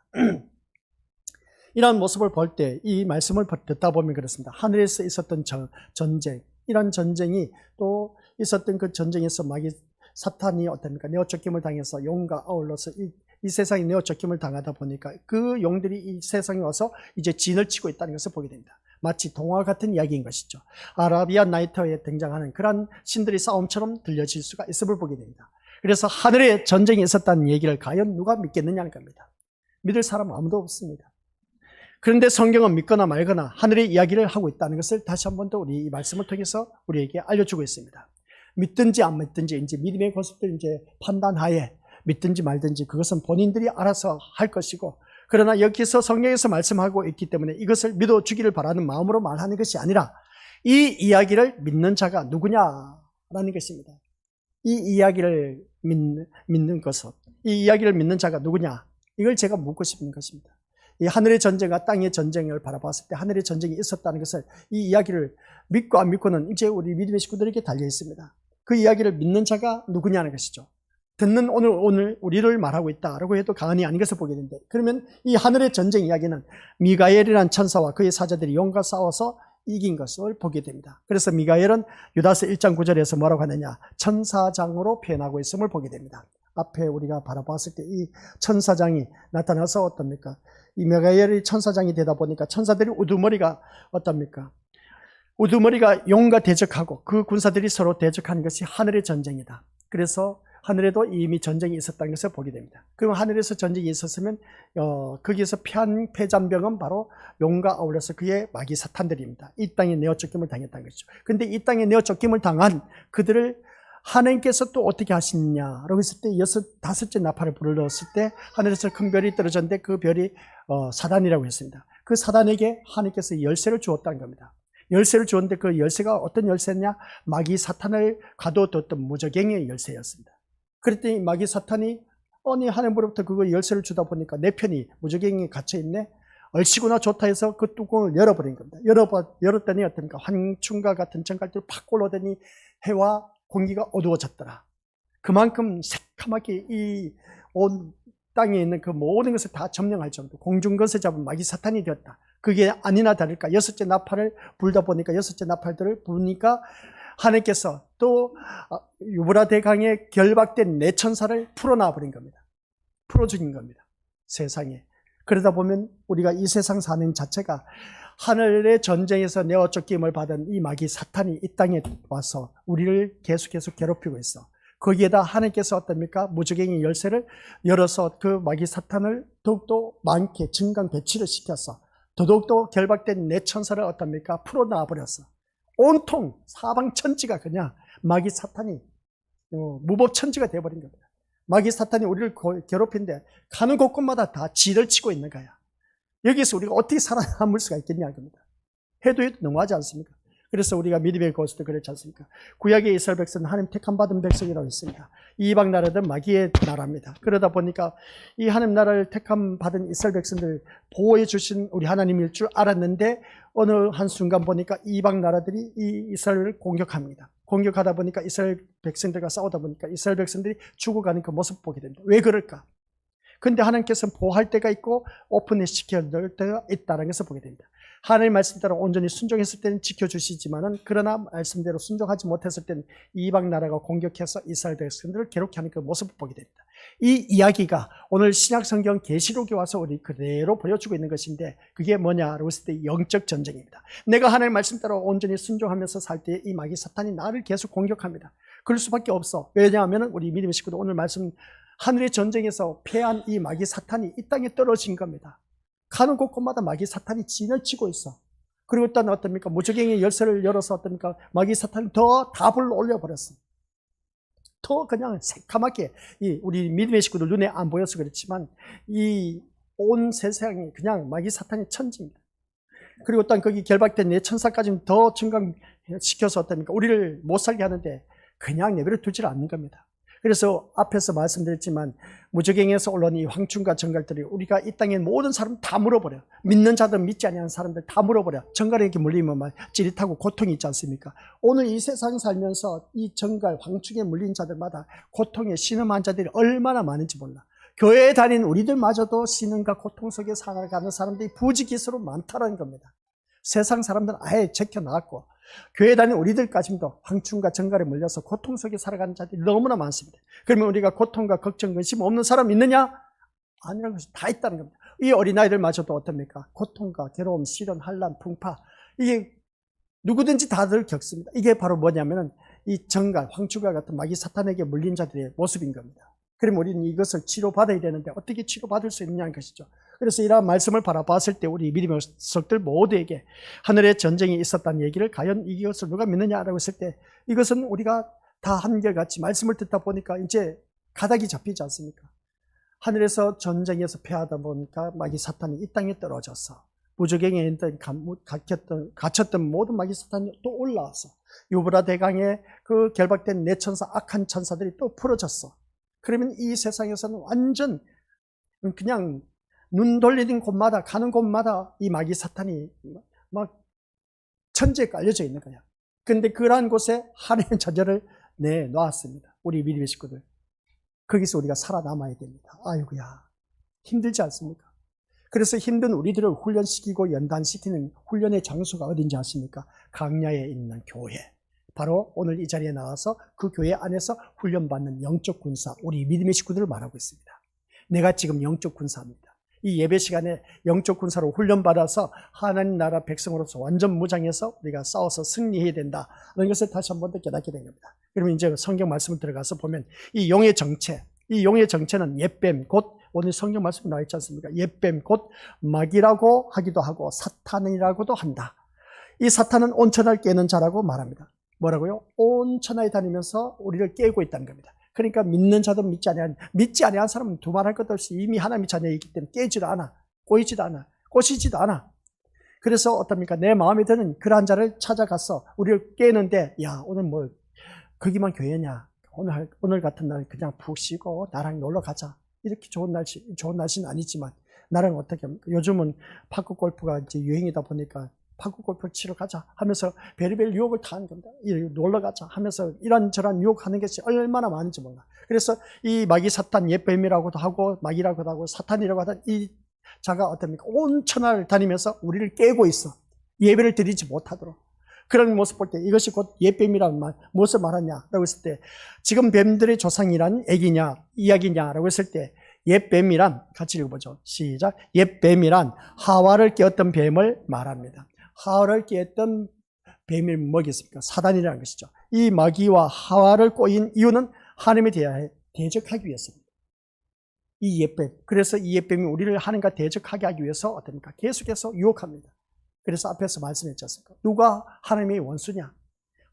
이러한 모습을 볼 때 이 말씀을 듣다 보면 그렇습니다. 하늘에서 있었던 전쟁, 이런 전쟁이 또 있었던 그 전쟁에서 마귀 사탄이 어떻습니까? 내어쫓김을 당해서 용과 아울러서 이 세상에 내어쫓김을 당하다 보니까 그 용들이 이 세상에 와서 이제 진을 치고 있다는 것을 보게 됩니다. 마치 동화 같은 이야기인 것이죠. 아라비안 나이트에 등장하는 그런 신들의 싸움처럼 들려질 수가 있음을 보게 됩니다. 그래서 하늘에 전쟁이 있었다는 얘기를 과연 누가 믿겠느냐는 겁니다. 믿을 사람은 아무도 없습니다. 그런데 성경은 믿거나 말거나 하늘의 이야기를 하고 있다는 것을 다시 한 번 더 우리 이 말씀을 통해서 우리에게 알려주고 있습니다. 믿든지 안 믿든지 이제 믿음의 것들 이제 판단하에 믿든지 말든지 그것은 본인들이 알아서 할 것이고, 그러나 여기서 성경에서 말씀하고 있기 때문에 이것을 믿어주기를 바라는 마음으로 말하는 것이 아니라 이 이야기를 믿는 자가 누구냐라는 것입니다. 이 이야기를 믿는 것은, 이 이야기를 믿는 자가 누구냐, 이걸 제가 묻고 싶은 것입니다. 이 하늘의 전쟁과 땅의 전쟁을 바라봤을 때 하늘의 전쟁이 있었다는 것을, 이 이야기를 믿고 안 믿고는 이제 우리 믿음의 식구들에게 달려 있습니다. 그 이야기를 믿는 자가 누구냐는 것이죠. 듣는 오늘 우리를 말하고 있다라고 해도 과언이 아닌 것을 보게 되는데, 그러면 이 하늘의 전쟁 이야기는 미가엘이라는 천사와 그의 사자들이 용과 싸워서 이긴 것을 보게 됩니다. 그래서 미가엘은 유다서 1장 9절에서 뭐라고 하느냐, 천사장으로 표현하고 있음을 보게 됩니다. 앞에 우리가 바라봤을 때 이 천사장이 나타나서 어떻습니까? 이 미가엘이 천사장이 되다 보니까 천사들이 우두머리가 어떻습니까? 우두머리가 용과 대적하고 그 군사들이 서로 대적하는 것이 하늘의 전쟁이다. 그래서 하늘에도 이미 전쟁이 있었다는 것을 보게 됩니다. 그럼 하늘에서 전쟁이 있었으면 거기에서 패잔병은 바로 용과 아울러서 그의 마귀 사탄들입니다. 이 땅에 내어쫓김을 당했다는 것이죠. 그런데 이 땅에 내어쫓김을 당한 그들을 하나님께서 또 어떻게 하시느냐라고 했을 때 다섯째 나팔을 불렀을 때 하늘에서 큰 별이 떨어졌는데 그 별이 사단이라고 했습니다. 그 사단에게 하나님께서 열쇠를 주었다는 겁니다. 열쇠를 주었는데 그 열쇠가 어떤 열쇠냐? 마귀 사탄을 가둬뒀던 무저갱이의 열쇠였습니다. 그랬더니 마귀 사탄이 아니 하나님으로부터 그거 열쇠를 주다 보니까 내 편이 무저갱이에 갇혀있네, 얼씨구나 좋다 해서 그 뚜껑을 열어버린 겁니다. 열었더니 어떻습니까? 황충과 같은 정갈들이 팍 올라오더니 해와 공기가 어두워졌더라. 그만큼 새카맣게 이 온 땅에 있는 그 모든 것을 다 점령할 정도, 공중것을 잡은 마귀 사탄이 되었다. 그게 아니나 다를까 여섯째 나팔을 불다 보니까 여섯째 나팔들을 부니까 하나님께서 또 유브라 대강에 결박된 네 천사를 풀어놔 버린 겁니다. 풀어주긴 겁니다. 세상에. 그러다 보면 우리가 이 세상 사는 자체가 하늘의 전쟁에서 내어쫓김을 받은 이 마귀 사탄이 이 땅에 와서 우리를 계속해서 괴롭히고 있어. 거기에다 하나님께서 어떻습니까? 무저갱이 열쇠를 열어서 그 마귀 사탄을 더욱더 많게 증강 배치를 시켰어. 더욱더 결박된 네 천사를 어떻습니까? 풀어놔 버렸어. 온통 사방천지가 그냥 마귀 사탄이 무법천지가 되어버린 겁니다. 마귀 사탄이 우리를 괴롭힌데 가는 곳곳마다 다 지를 치고 있는 거야. 여기서 우리가 어떻게 살아남을 수가 있겠냐 겁니다. 해도 너무하지 않습니까? 그래서 우리가 믿음의 고수도 그렇지 않습니까? 구약의 이스라엘 백성은 하나님 택함 받은 백성이라고 했습니다. 이방 나라들은 마귀의 나라입니다. 그러다 보니까 이 하나님 나라를 택함 받은 이스라엘 백성들 보호해 주신 우리 하나님일 줄 알았는데 어느 한순간 보니까 이방 나라들이 이 이스라엘을 공격합니다. 공격하다 보니까 이스라엘 백성들과 싸우다 보니까 이스라엘 백성들이 죽어가는 그 모습을 보게 됩니다. 왜 그럴까? 근데 하나님께서는 보호할 때가 있고 오픈해 시켜야 될 때가 있다는 것을 보게 됩니다. 하나님 말씀대로 온전히 순종했을 때는 지켜주시지만은 그러나 말씀대로 순종하지 못했을 때는 이방 나라가 공격해서 이스라엘 백성들을 괴롭게 하는 그 모습을 보게 됩니다. 이 이야기가 오늘 신약 성경 계시록에 와서 우리 그대로 보여주고 있는 것인데 그게 뭐냐라고 했을 때 영적 전쟁입니다. 내가 하나님 말씀대로 온전히 순종하면서 살 때 이 마귀 사탄이 나를 계속 공격합니다. 그럴 수밖에 없어. 왜냐하면 우리 믿음의 식구들 오늘 말씀 하늘의 전쟁에서 패한 이 마귀 사탄이 이 땅에 떨어진 겁니다. 가는 곳곳마다 마귀 사탄이 진을 치고 있어. 그리고 또 어떻습니까? 무저갱이 열쇠를 열어서 어떻습니까? 마귀 사탄이 더 답을 올려버렸어. 더 그냥 새카맣게 우리 믿음의 식구들 눈에 안 보여서 그렇지만 이 온 세상이 그냥 마귀 사탄의 천지입니다. 그리고 또 거기 결박된 내 천사까지는 더 증강시켜서 어떻습니까? 우리를 못 살게 하는데 그냥 내버려 두질 않는 겁니다. 그래서 앞에서 말씀드렸지만 무저갱에서 올라온 이 황충과 정갈들이 우리가 이 땅의 모든 사람 다 물어버려. 믿는 자들 믿지 아니하는 사람들 다 물어버려. 정갈에게 물리면 막 찌릿하고 고통이 있지 않습니까? 오늘 이 세상 살면서 이 정갈 황충에 물린 자들마다 고통에 신음한 자들이 얼마나 많은지 몰라. 교회에 다닌 우리들마저도 신음과 고통 속에 살아가는 사람들이 부지기수로 많다는 겁니다. 세상 사람들은 아예 제껴나왔고 교회 다니는 우리들까지도 황충과 정갈에 물려서 고통 속에 살아가는 자들이 너무나 많습니다. 그러면 우리가 고통과 걱정, 근심 없는 사람 있느냐? 아니라는 것이 다 있다는 겁니다. 이 어린아이들마저도 어떻습니까? 고통과 괴로움, 시련, 환난, 풍파 이게 누구든지 다들 겪습니다. 이게 바로 뭐냐면은 이 정갈, 황충과 같은 마귀 사탄에게 물린 자들의 모습인 겁니다. 그러면 우리는 이것을 치료받아야 되는데 어떻게 치료받을 수 있느냐는 것이죠. 그래서 이러한 말씀을 바라봤을 때 우리 믿음의 석들 모두에게 하늘에 전쟁이 있었다는 얘기를 과연 이것을 누가 믿느냐라고 했을 때 이것은 우리가 다 한결같이 말씀을 듣다 보니까 이제 가닥이 잡히지 않습니까? 하늘에서 전쟁에서 패하다 보니까 마귀 사탄이 이 땅에 떨어져서 무저갱에 있던 갇혔던 모든 마귀 사탄이 또 올라와서 유브라 대강에 그 결박된 내 천사 악한 천사들이 또 풀어졌어. 그러면 이 세상에서는 완전 그냥 눈 돌리는 곳마다 가는 곳마다 이 마귀 사탄이 막 천지에 깔려져 있는 거야. 그런데 그러한 곳에 하나님의 자녀를 내놓았습니다. 우리 믿음의 식구들. 거기서 우리가 살아남아야 됩니다. 아이고야 힘들지 않습니까? 그래서 힘든 우리들을 훈련시키고 연단시키는 훈련의 장소가 어딘지 아십니까? 강야에 있는 교회. 바로 오늘 이 자리에 나와서 그 교회 안에서 훈련받는 영적 군사, 우리 믿음의 식구들을 말하고 있습니다. 내가 지금 영적 군사입니다. 이 예배 시간에 영적 군사로 훈련받아서 하나님 나라 백성으로서 완전 무장해서 우리가 싸워서 승리해야 된다. 이런 것을 다시 한 번 더 깨닫게 된 겁니다. 그러면 이제 성경 말씀을 들어가서 보면 이 용의 정체, 이 용의 정체는 옛뱀, 곧 오늘 성경 말씀 나와 있지 않습니까? 옛뱀, 곧 마귀라고 하기도 하고 사탄이라고도 한다. 이 사탄은 온 천하를 깨는 자라고 말합니다. 뭐라고요? 온 천하에 다니면서 우리를 깨고 있다는 겁니다. 그러니까 믿는 자도 믿지 아니한 사람은 두말할 것 없이 이미 하나님의 자녀이기 때문에 깨지도 않아, 꼬이지도 않아, 꼬시지도 않아. 그래서 어떻습니까? 내 마음에 드는 그러한 자를 찾아가서 우리를 깨는데, 야 오늘 뭐 거기만 교회냐? 오늘 같은 날 그냥 푹 쉬고 나랑 놀러 가자. 이렇게 좋은 날씨는 아니지만 나랑 어떻게 합니까? 요즘은 파크 골프가 이제 유행이다 보니까 파크 골프 치러 가자 하면서 베리벨 유혹을 타는 겁니다. 놀러 가자 하면서 이런저런 유혹하는 것이 얼마나 많은지 몰라. 그래서 이 마귀 사탄 옛뱀이라고도 하고 마귀라고도 하고 사탄이라고 하던 이 자가 어떻습니까? 온 천하를 다니면서 우리를 깨고 있어. 예배를 드리지 못하도록. 그런 모습 볼 때 이것이 곧 옛뱀이라는 말, 무엇을 말하냐라고 했을 때 지금 뱀들의 조상이란 애기냐 이야기냐라고 했을 때 옛뱀이란 같이 읽어보죠. 시작. 옛뱀이란 하와를 깨었던 뱀을 말합니다. 하와를 깨었던 뱀이 뭐겠습니까? 사단이라는 것이죠. 이 마귀와 하와를 꼬인 이유는 하나님에 대하여 대적하기 위해서입니다. 이 옛뱀. 그래서 이 옛뱀이 우리를 하나님과 대적하게 하기 위해서 어떻습니까? 계속해서 유혹합니다. 그래서 앞에서 말씀했지 않습니까? 누가 하나님의 원수냐?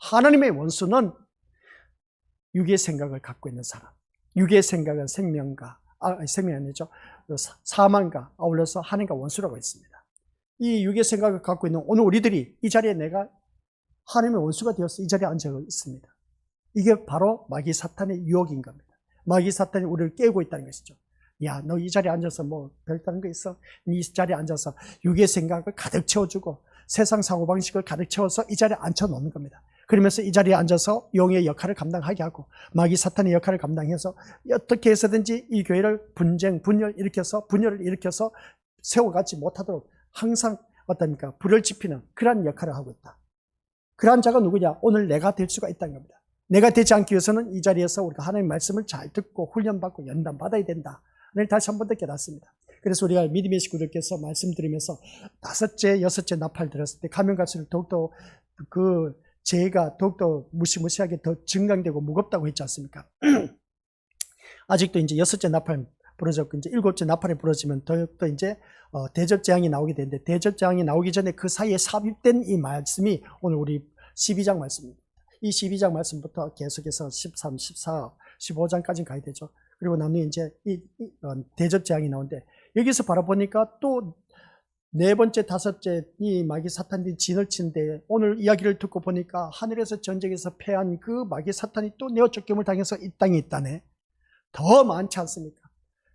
하나님의 원수는 육의 생각을 갖고 있는 사람. 육의 생각은 생명이 아니죠. 사망과 아울러서 하나님과 원수라고 했습니다. 이 육의 생각을 갖고 있는 오늘 우리들이 이 자리에 내가 하나님의 원수가 되어서 이 자리에 앉아 있습니다. 이게 바로 마귀 사탄의 유혹인 겁니다. 마귀 사탄이 우리를 깨고 있다는 것이죠. 야, 너 이 자리에 앉아서 뭐 별다른 거 있어? 이 자리에 앉아서 육의 생각을 가득 채워주고 세상 사고방식을 가득 채워서 이 자리에 앉혀놓는 겁니다. 그러면서 이 자리에 앉아서 용의 역할을 감당하게 하고 마귀 사탄의 역할을 감당해서 어떻게 해서든지 이 교회를 분열을 일으켜서 세워가지 못하도록 항상 어떻습니까? 불을 지피는 그러한 역할을 하고 있다. 그러한 자가 누구냐? 오늘 내가 될 수가 있다는 겁니다. 내가 되지 않기 위해서는 이 자리에서 우리가 하나님의 말씀을 잘 듣고 훈련받고 연단받아야 된다. 오늘 다시 한 번 더 깨닫습니다. 그래서 우리가 믿음의 식구들께서 말씀드리면서 5째, 6째 나팔 들었을 때 가면 갈수록 더욱더 그 죄가 더욱더 무시무시하게 더 증강되고 무겁다고 했지 않습니까? 아직도 이제 6째 나팔 부러졌고 이제 7째 나팔이 부러지면 더욱더 이제 대접재앙이 나오게 되는데 대접재앙이 나오기 전에 그 사이에 삽입된 이 말씀이 오늘 우리 12장 말씀입니다. 이 12장 말씀부터 계속해서 13, 14 15장까지 가야 되죠. 그리고 나중에 이제 대접 재앙이 나오는데, 여기서 바라보니까 또 네 번째, 다섯째 이 마귀 사탄들이 진을 치는데, 오늘 이야기를 듣고 보니까 하늘에서 전쟁에서 패한 그 마귀 사탄이 또 내어 쫓김을 당해서 이 땅에 있다네. 더 많지 않습니까?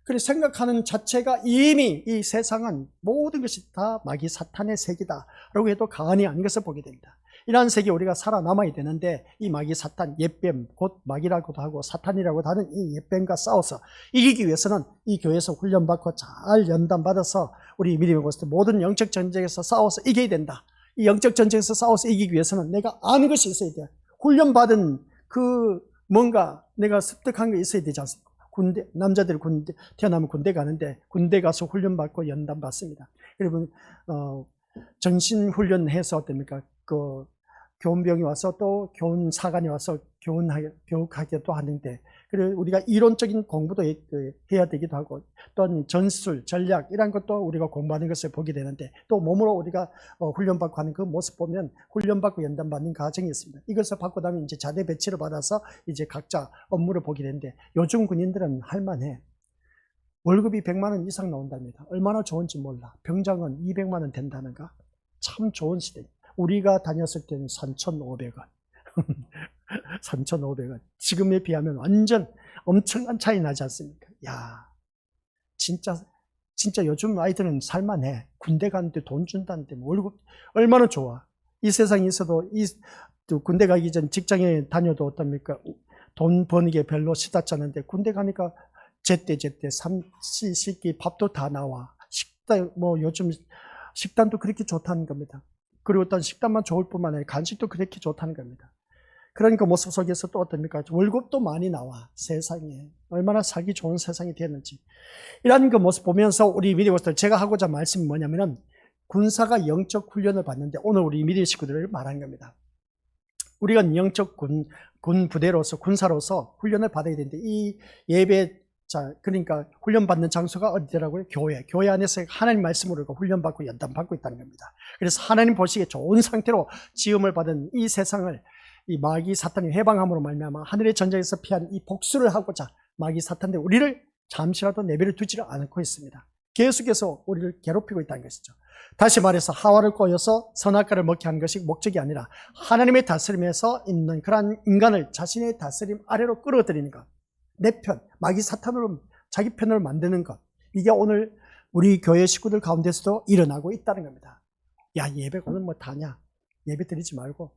그래서 생각하는 자체가 이미 이 세상은 모든 것이 다 마귀 사탄의 세계다라고 해도 과언이 아닌 것을 보게 됩니다. 이러한 세계에 우리가 살아남아야 되는데, 이 마귀 사탄, 옛뱀, 곧 마귀라고도 하고 사탄이라고도 하는 이 옛뱀과 싸워서 이기기 위해서는 이 교회에서 훈련받고 잘 연단받아서 우리 믿음의 고스트 모든 영적 전쟁에서 싸워서 이겨야 된다. 이 영적 전쟁에서 싸워서 이기기 위해서는 내가 아는 것이 있어야 돼요. 훈련받은 그 뭔가 내가 습득한 게 있어야 되지 않습니까? 군대, 남자들이 군대, 태어나면 군대 가는데 군대 가서 훈련받고 연단받습니다. 그리고 전신훈련해서 어떻습니까? 그 교훈병이 와서 또 교훈사관이 와서 교육하기도 하는데, 그리고 우리가 이론적인 공부도 해야 되기도 하고, 또한 전술, 전략 이런 것도 우리가 공부하는 것을 보게 되는데, 또 몸으로 우리가 훈련받고 하는 그 모습 보면 훈련받고 연단받는 과정이 있습니다. 이것을 받고 나면 이제 자대 배치를 받아서 이제 각자 업무를 보게 되는데, 요즘 군인들은 할만해. 월급이 100만 원 이상 나온답니다. 얼마나 좋은지 몰라. 병장은 200만 원 된다는가? 참 좋은 시대입니다. 우리가 다녔을 때는 3,500원. 3,500원. 지금에 비하면 완전 엄청난 차이 나지 않습니까? 야, 진짜 요즘 아이들은 살만해. 군대 가는데 돈 준다는데 월급 얼마나 좋아. 이 세상에 있어도 군대 가기 전 직장에 다녀도 어떻습니까? 돈 버는 게 별로 시답지 않은데, 군대 가니까 제때 삼시세끼 밥도 다 나와. 식당 요즘 식단도 그렇게 좋다는 겁니다. 그리고 어떤 식단만 좋을 뿐만 아니라 간식도 그렇게 좋다는 겁니다. 그러니까 모습 속에서 또 어떻습니까? 월급도 많이 나와. 세상에 얼마나 살기 좋은 세상이 되었는지, 이런 그 모습 보면서 우리 믿음으로서 제가 하고자 말씀이 뭐냐면은, 군사가 영적 훈련을 받는데 오늘 우리 믿음 식구들을 말하는 겁니다. 우리가 영적 군 부대로서 군사로서 훈련을 받아야 되는데, 이 예배, 자, 그러니까 훈련받는 장소가 어디더라고요? 교회 안에서 하나님 말씀으로 훈련받고 연단받고 있다는 겁니다. 그래서 하나님 보시기에 좋은 상태로 지음을 받은 이 세상을 이 마귀 사탄이 해방함으로 말미암아 하늘의 전쟁에서 피한 이 복수를 하고자 마귀 사탄들 우리를 잠시라도 내버려 두지를 않고 있습니다. 계속해서 우리를 괴롭히고 있다는 것이죠. 다시 말해서 하와를 꼬여서 선악과를 먹게 하는 것이 목적이 아니라 하나님의 다스림에서 있는 그러한 인간을 자신의 다스림 아래로 끌어들이는 것, 내 편, 마귀 사탄으로 자기 편으로 만드는 것, 이게 오늘 우리 교회 식구들 가운데서도 일어나고 있다는 겁니다. 야, 예배 오늘 뭐 다냐? 예배 드리지 말고.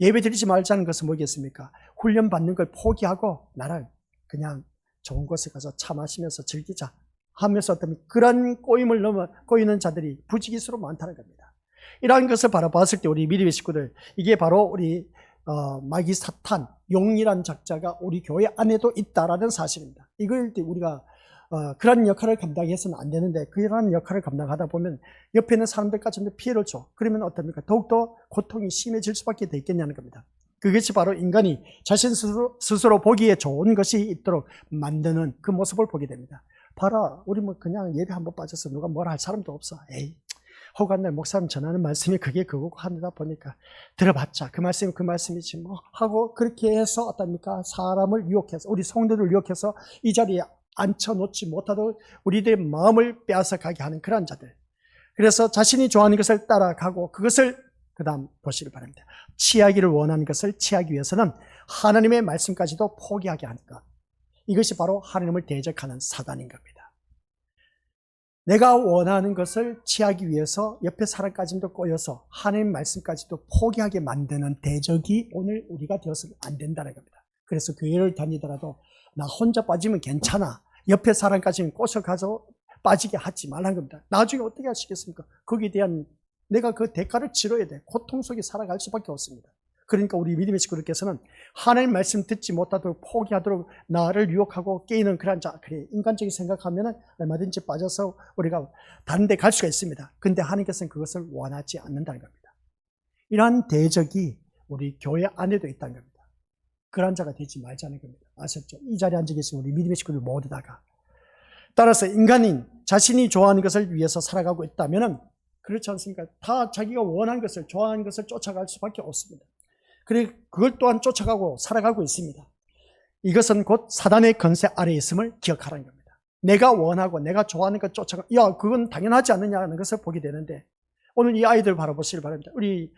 예배 드리지 말자는 것은 뭐겠습니까? 훈련 받는 걸 포기하고 나를 그냥 좋은 곳에 가서 차 마시면서 즐기자 하면서 어떤 그런 꼬임을 꼬이는 자들이 부지기수로 많다는 겁니다. 이러한 것을 바라봤을 때 우리 믿음의 식구들, 이게 바로 우리 마귀 사탄, 용이란 작자가 우리 교회 안에도 있다라는 사실입니다. 이걸 우리가 그런 역할을 감당해서는 안 되는데, 그런 역할을 감당하다 보면 옆에 있는 사람들까지 피해를 줘. 그러면 어떻습니까? 더욱더 고통이 심해질 수밖에 더 있겠냐는 겁니다. 그것이 바로 인간이 자신 스스로 보기에 좋은 것이 있도록 만드는 그 모습을 보게 됩니다. 봐라, 우리 뭐 그냥 예배 한번 빠져서 누가 뭐라 할 사람도 없어. 에이, 허구한 목사님 전하는 말씀이 그게 그거고 하다 보니까 들어봤자 그 말씀이 그 말씀이지 뭐 하고, 그렇게 해서 어떻습니까? 사람을 유혹해서, 우리 성도를 유혹해서 이 자리에 앉혀놓지 못하도록 우리들의 마음을 빼앗아가게 하는 그런 자들. 그래서 자신이 좋아하는 것을 따라가고 그것을 그 다음 보시길 바랍니다. 취하기를 원하는 것을 취하기 위해서는 하나님의 말씀까지도 포기하게 하는 것. 이것이 바로 하나님을 대적하는 사단인 겁니다. 내가 원하는 것을 취하기 위해서 옆에 사람까지도 꼬여서 하나님 말씀까지도 포기하게 만드는 대적이 오늘 우리가 되어서는 안 된다는 겁니다. 그래서 교회를 다니더라도 나 혼자 빠지면 괜찮아, 옆에 사람까지는 꼬셔가서 빠지게 하지 말라는 겁니다. 나중에 어떻게 하시겠습니까? 거기에 대한 내가 그 대가를 치러야 돼. 고통 속에 살아갈 수밖에 없습니다. 그러니까 우리 믿음의 식구들께서는 하나님 말씀 듣지 못하도록 포기하도록 나를 유혹하고 깨이는 그런 자, 그래, 인간적인 생각하면 얼마든지 빠져서 우리가 다른 데 갈 수가 있습니다. 근데 하나님께서는 그것을 원하지 않는다는 겁니다. 이러한 대적이 우리 교회 안에도 있다는 겁니다. 그런 자가 되지 말자는 겁니다. 아셨죠? 이 자리에 앉아 계신 우리 믿음의 식구들 모두다가. 따라서 인간인 자신이 좋아하는 것을 위해서 살아가고 있다면, 그렇지 않습니까? 다 자기가 원하는 것을, 좋아하는 것을 쫓아갈 수밖에 없습니다. 그래, 그걸 또한 쫓아가고 살아가고 있습니다. 이것은 곧 사단의 권세 아래에 있음을 기억하라는 겁니다. 내가 원하고 내가 좋아하는 것 쫓아가, 야, 그건 당연하지 않느냐는 것을 보게 되는데, 오늘 이 아이들 바라보시길 바랍니다. 우리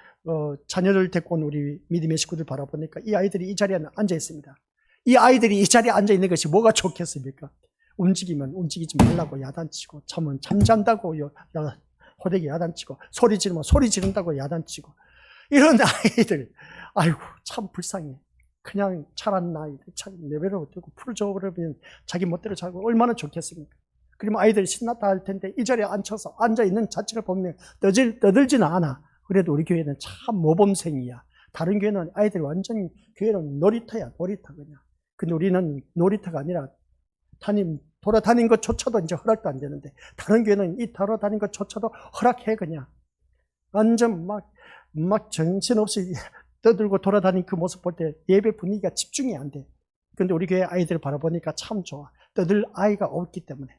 자녀를 데리고 온 우리 믿음의 식구들 바라보니까 이 아이들이 이 자리에 앉아 있습니다. 이 아이들이 이 자리에 앉아 있는 것이 뭐가 좋겠습니까? 움직이면 움직이지 말라고 야단치고, 잠은 잠잔다고 호되게 야단치고, 소리 지르면 소리 지른다고 야단치고, 이런 아이들, 아이고 참 불쌍해. 그냥 자란 나이 참 내버려 두고 풀줘 그러면 자기 멋대로 자고 얼마나 좋겠습니까? 그러면 아이들이 신났다 할 텐데 이 자리에 앉혀서 앉아있는 자체를 보면 떠들지는 않아. 그래도 우리 교회는 참 모범생이야. 다른 교회는 아이들이 완전히, 교회는 놀이터야, 놀이터 그냥. 근데 우리는 놀이터가 아니라 돌아다닌 것조차도 이제 허락도 안 되는데, 다른 교회는 이 돌아다닌 것조차도 허락해 그냥. 완전 막 정신없이 떠들고 돌아다니는 그 모습 볼 때 예배 분위기가 집중이 안 돼. 근데 우리 교회 아이들 바라보니까 참 좋아. 떠들 아이가 없기 때문에.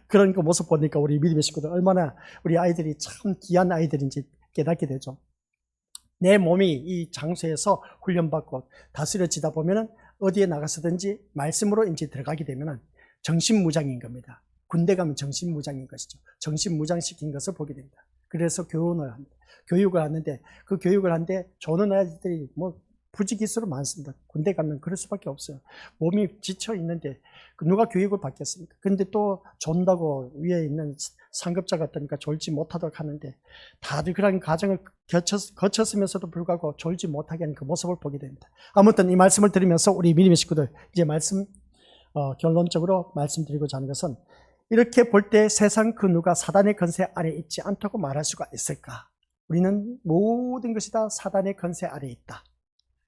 그런 그 모습 보니까 우리 믿음의 식구들 얼마나 우리 아이들이 참 귀한 아이들인지 깨닫게 되죠. 내 몸이 이 장소에서 훈련받고 다스려지다 보면은 어디에 나가서든지 말씀으로 이제 들어가게 되면은 정신무장인 겁니다. 군대 가면 정신무장인 것이죠. 정신무장시킨 것을 보게 됩니다. 그래서 교육을 하는데, 그 교육을 하는데 조는 아이들이 부지기수로 많습니다. 군대 가면 그럴 수밖에 없어요. 몸이 지쳐 있는데 누가 교육을 받겠습니까? 근데 또 존다고 위에 있는 상급자 같으니까 졸지 못하도록 하는데, 다들 그런 과정을 거쳤으면서도 불구하고 졸지 못하게 하는 그 모습을 보게 됩니다. 아무튼 이 말씀을 들으면서 우리 믿음의 식구들, 이제 결론적으로 말씀드리고자 하는 것은, 이렇게 볼 때 세상 그 누가 사단의 권세 아래 있지 않다고 말할 수가 있을까? 우리는 모든 것이 다 사단의 권세 아래 있다.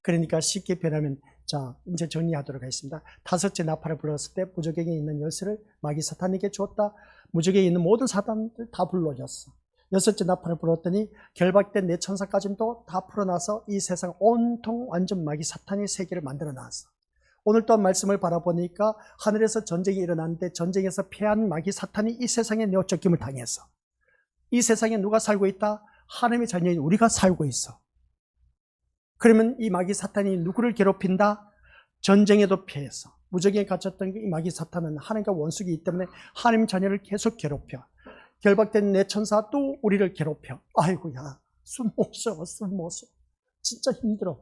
그러니까 쉽게 표현하면, 자, 이제 정리하도록 하겠습니다. 다섯째 나팔을 불렀을 때 무저갱에 있는 열쇠를 마귀 사탄에게 주었다. 무저갱에 있는 모든 사단들 다 불러줬어. 여섯째 나팔을 불었더니 결박된 네 천사까지도 다 풀어놔서 이 세상 온통 완전 마귀 사탄의 세계를 만들어 놨어. 오늘 또한 말씀을 바라보니까 하늘에서 전쟁이 일어났는데, 전쟁에서 패한 마귀 사탄이 이 세상에 내어 쫓김을 당했어. 이 세상에 누가 살고 있다? 하나님의 자녀인 우리가 살고 있어. 그러면 이 마귀 사탄이 누구를 괴롭힌다? 전쟁에도 패해서. 무적에 갇혔던 이 마귀 사탄은 하나님과 원수이기 때문에 하나님 자녀를 계속 괴롭혀. 결박된 내 천사 또 우리를 괴롭혀. 아이고야, 숨 못 쉬어. 진짜 힘들어.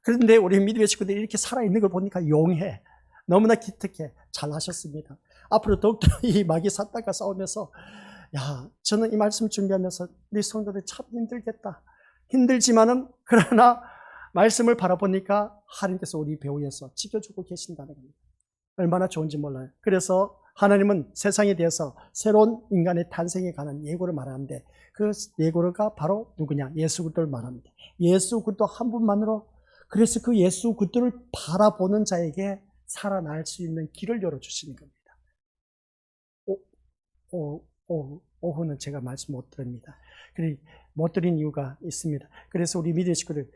그런데 우리 믿음의 친구들이 이렇게 살아있는 걸 보니까 용해. 너무나 기특해. 잘하셨습니다. 앞으로 더욱더 이 마귀 사탄과 싸우면서, 야, 저는 이 말씀 준비하면서 우리 성도들 참 힘들겠다. 힘들지만은, 그러나 말씀을 바라보니까 하나님께서 우리 배후에서 지켜주고 계신다는 겁니다. 얼마나 좋은지 몰라요. 그래서 하나님은 세상에 대해서 새로운 인간의 탄생에 관한 예고를 말하는데, 그 예고가 바로 누구냐? 예수 그리스도를 말합니다. 예수 그리스도 한 분만으로, 그래서 그 예수 그리스도를 바라보는 자에게 살아날 수 있는 길을 열어주시는 겁니다. 오후는 제가 말씀 못 드립니다. 못 드린 이유가 있습니다. 그래서 우리 믿음의 식구들,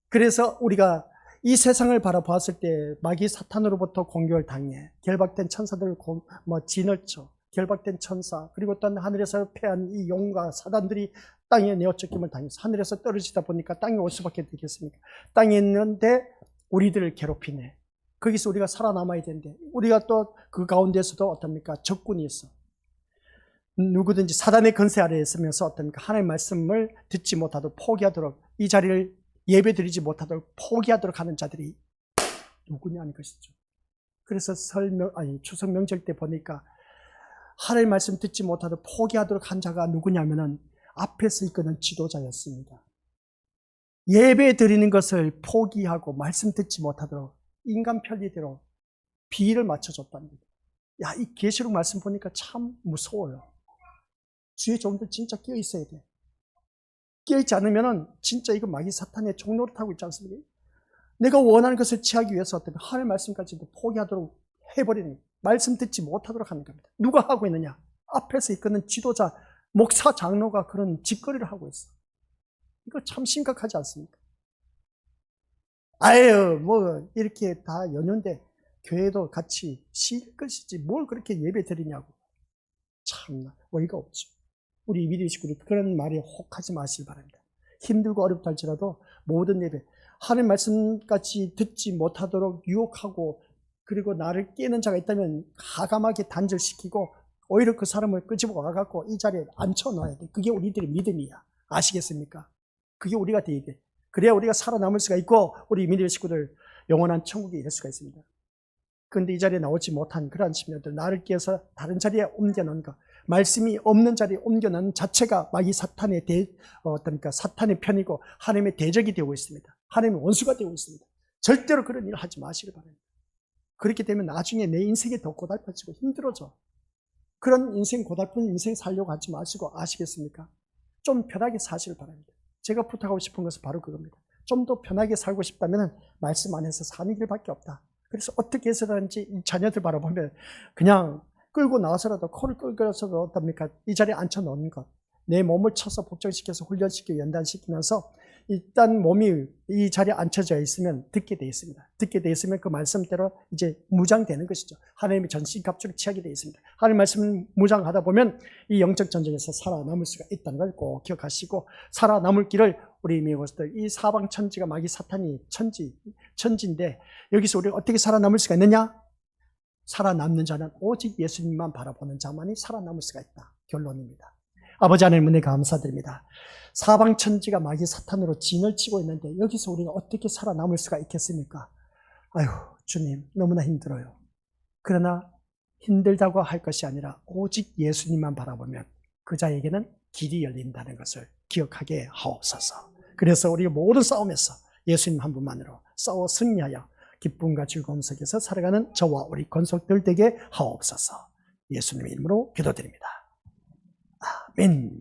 그래서 우리가 이 세상을 바라보았을 때 마귀 사탄으로부터 공격을 당해 결박된 천사들 진을 쳐, 결박된 천사, 그리고 또 하늘에서 패한 이 용과 사단들이 땅에 내어 쫓김을 당해서 하늘에서 떨어지다 보니까 땅에 올 수밖에 되겠습니까? 땅에 있는데 우리들을 괴롭히네. 거기서 우리가 살아남아야 되는데, 우리가 또 그 가운데서도 어떻습니까? 적군이 있어. 누구든지 사단의 권세 아래에 있으면서 어떻습니까? 하나님의 말씀을 듣지 못하도록 포기하도록, 이 자리를 예배드리지 못하도록 포기하도록 하는 자들이 누구냐는 것이죠. 그래서 추석 명절 때 보니까 하나님의 말씀 듣지 못하도록 포기하도록 한 자가 누구냐면은 앞에서 이끄는 지도자였습니다. 예배 드리는 것을 포기하고 말씀 듣지 못하도록 인간 편리대로 비위를 맞춰줬다는 거예요. 야, 이 계시록 말씀 보니까 참 무서워요. 주의 종들 진짜 끼어 있어야 돼. 끼어 있지 않으면은 진짜 이거 마귀 사탄의 종노릇 하고 있지 않습니까? 내가 원하는 것을 취하기 위해서 어떤 하나님의 말씀까지도 포기하도록 해버리는, 말씀 듣지 못하도록 하는 겁니다. 누가 하고 있느냐? 앞에서 이끄는 지도자, 목사, 장로가 그런 짓거리를 하고 있어. 이거 참 심각하지 않습니까? 아유, 이렇게 다 연휴인데 교회도 같이 쉴 것이지 뭘 그렇게 예배 드리냐고. 참나, 어이가 없죠. 우리 믿음의 식구들 그런 말에 혹하지 마시길 바랍니다. 힘들고 어렵다 할지라도 모든 예배, 하나님 말씀까지 듣지 못하도록 유혹하고 그리고 나를 깨는 자가 있다면 가감하게 단절시키고 오히려 그 사람을 끄집어 와갖고 이 자리에 앉혀놔야 돼. 그게 우리들의 믿음이야. 아시겠습니까? 그게 우리가 돼야 돼. 그래야 우리가 살아남을 수가 있고 우리 믿음의 식구들 영원한 천국에 이를 수가 있습니다. 그런데 이 자리에 나오지 못한 그러한 신녀들 나를 깨서 다른 자리에 옮겨놓은 것, 말씀이 없는 자리에 옮겨놓은 자체가 마귀 사탄의 사탄의 편이고 하나님의 대적이 되고 있습니다. 하나님의 원수가 되고 있습니다. 절대로 그런 일을 하지 마시기 바랍니다. 그렇게 되면 나중에 내 인생이 더 고달파지고 힘들어져. 그런 인생 고달픈 인생 살려고 하지 마시고 아시겠습니까? 좀 편하게 사시길 바랍니다. 제가 부탁하고 싶은 것은 바로 그겁니다. 좀 더 편하게 살고 싶다면 말씀 안에서 사는 길밖에 없다. 그래서 어떻게 해서든지 자녀들 바라보면 그냥 끌고 나와서라도 코를 끌고서도 어떻습니까? 이 자리에 앉혀놓는 것. 내 몸을 쳐서 복종시켜서 훈련시키고 연단시키면서 일단 몸이 이 자리에 앉혀져 있으면 듣게 되어 있습니다. 듣게 되어 있으면 그 말씀대로 이제 무장되는 것이죠. 하나님의 전신갑주를 취하게 되어 있습니다. 하나님 말씀을 무장하다 보면 이 영적 전쟁에서 살아남을 수가 있다는 걸 꼭 기억하시고 살아남을 길을 우리 미국어들 이 사방 천지가 마귀 사탄이 천지인데 여기서 우리가 어떻게 살아남을 수가 있느냐? 살아남는 자는 오직 예수님만 바라보는 자만이 살아남을 수가 있다. 결론입니다. 아버지 하나님 은혜 감사드립니다. 사방 천지가 마귀 사탄으로 진을 치고 있는데 여기서 우리가 어떻게 살아남을 수가 있겠습니까? 아유 주님 너무나 힘들어요. 그러나 힘들다고 할 것이 아니라 오직 예수님만 바라보면 그 자에게는 길이 열린다는 것을 기억하게 하옵소서. 그래서 우리 모든 싸움에서 예수님 한 분만으로 싸워 승리하여 기쁨과 즐거움 속에서 살아가는 저와 우리 권속들 되게 하옵소서. 예수님의 이름으로 기도드립니다. 아멘.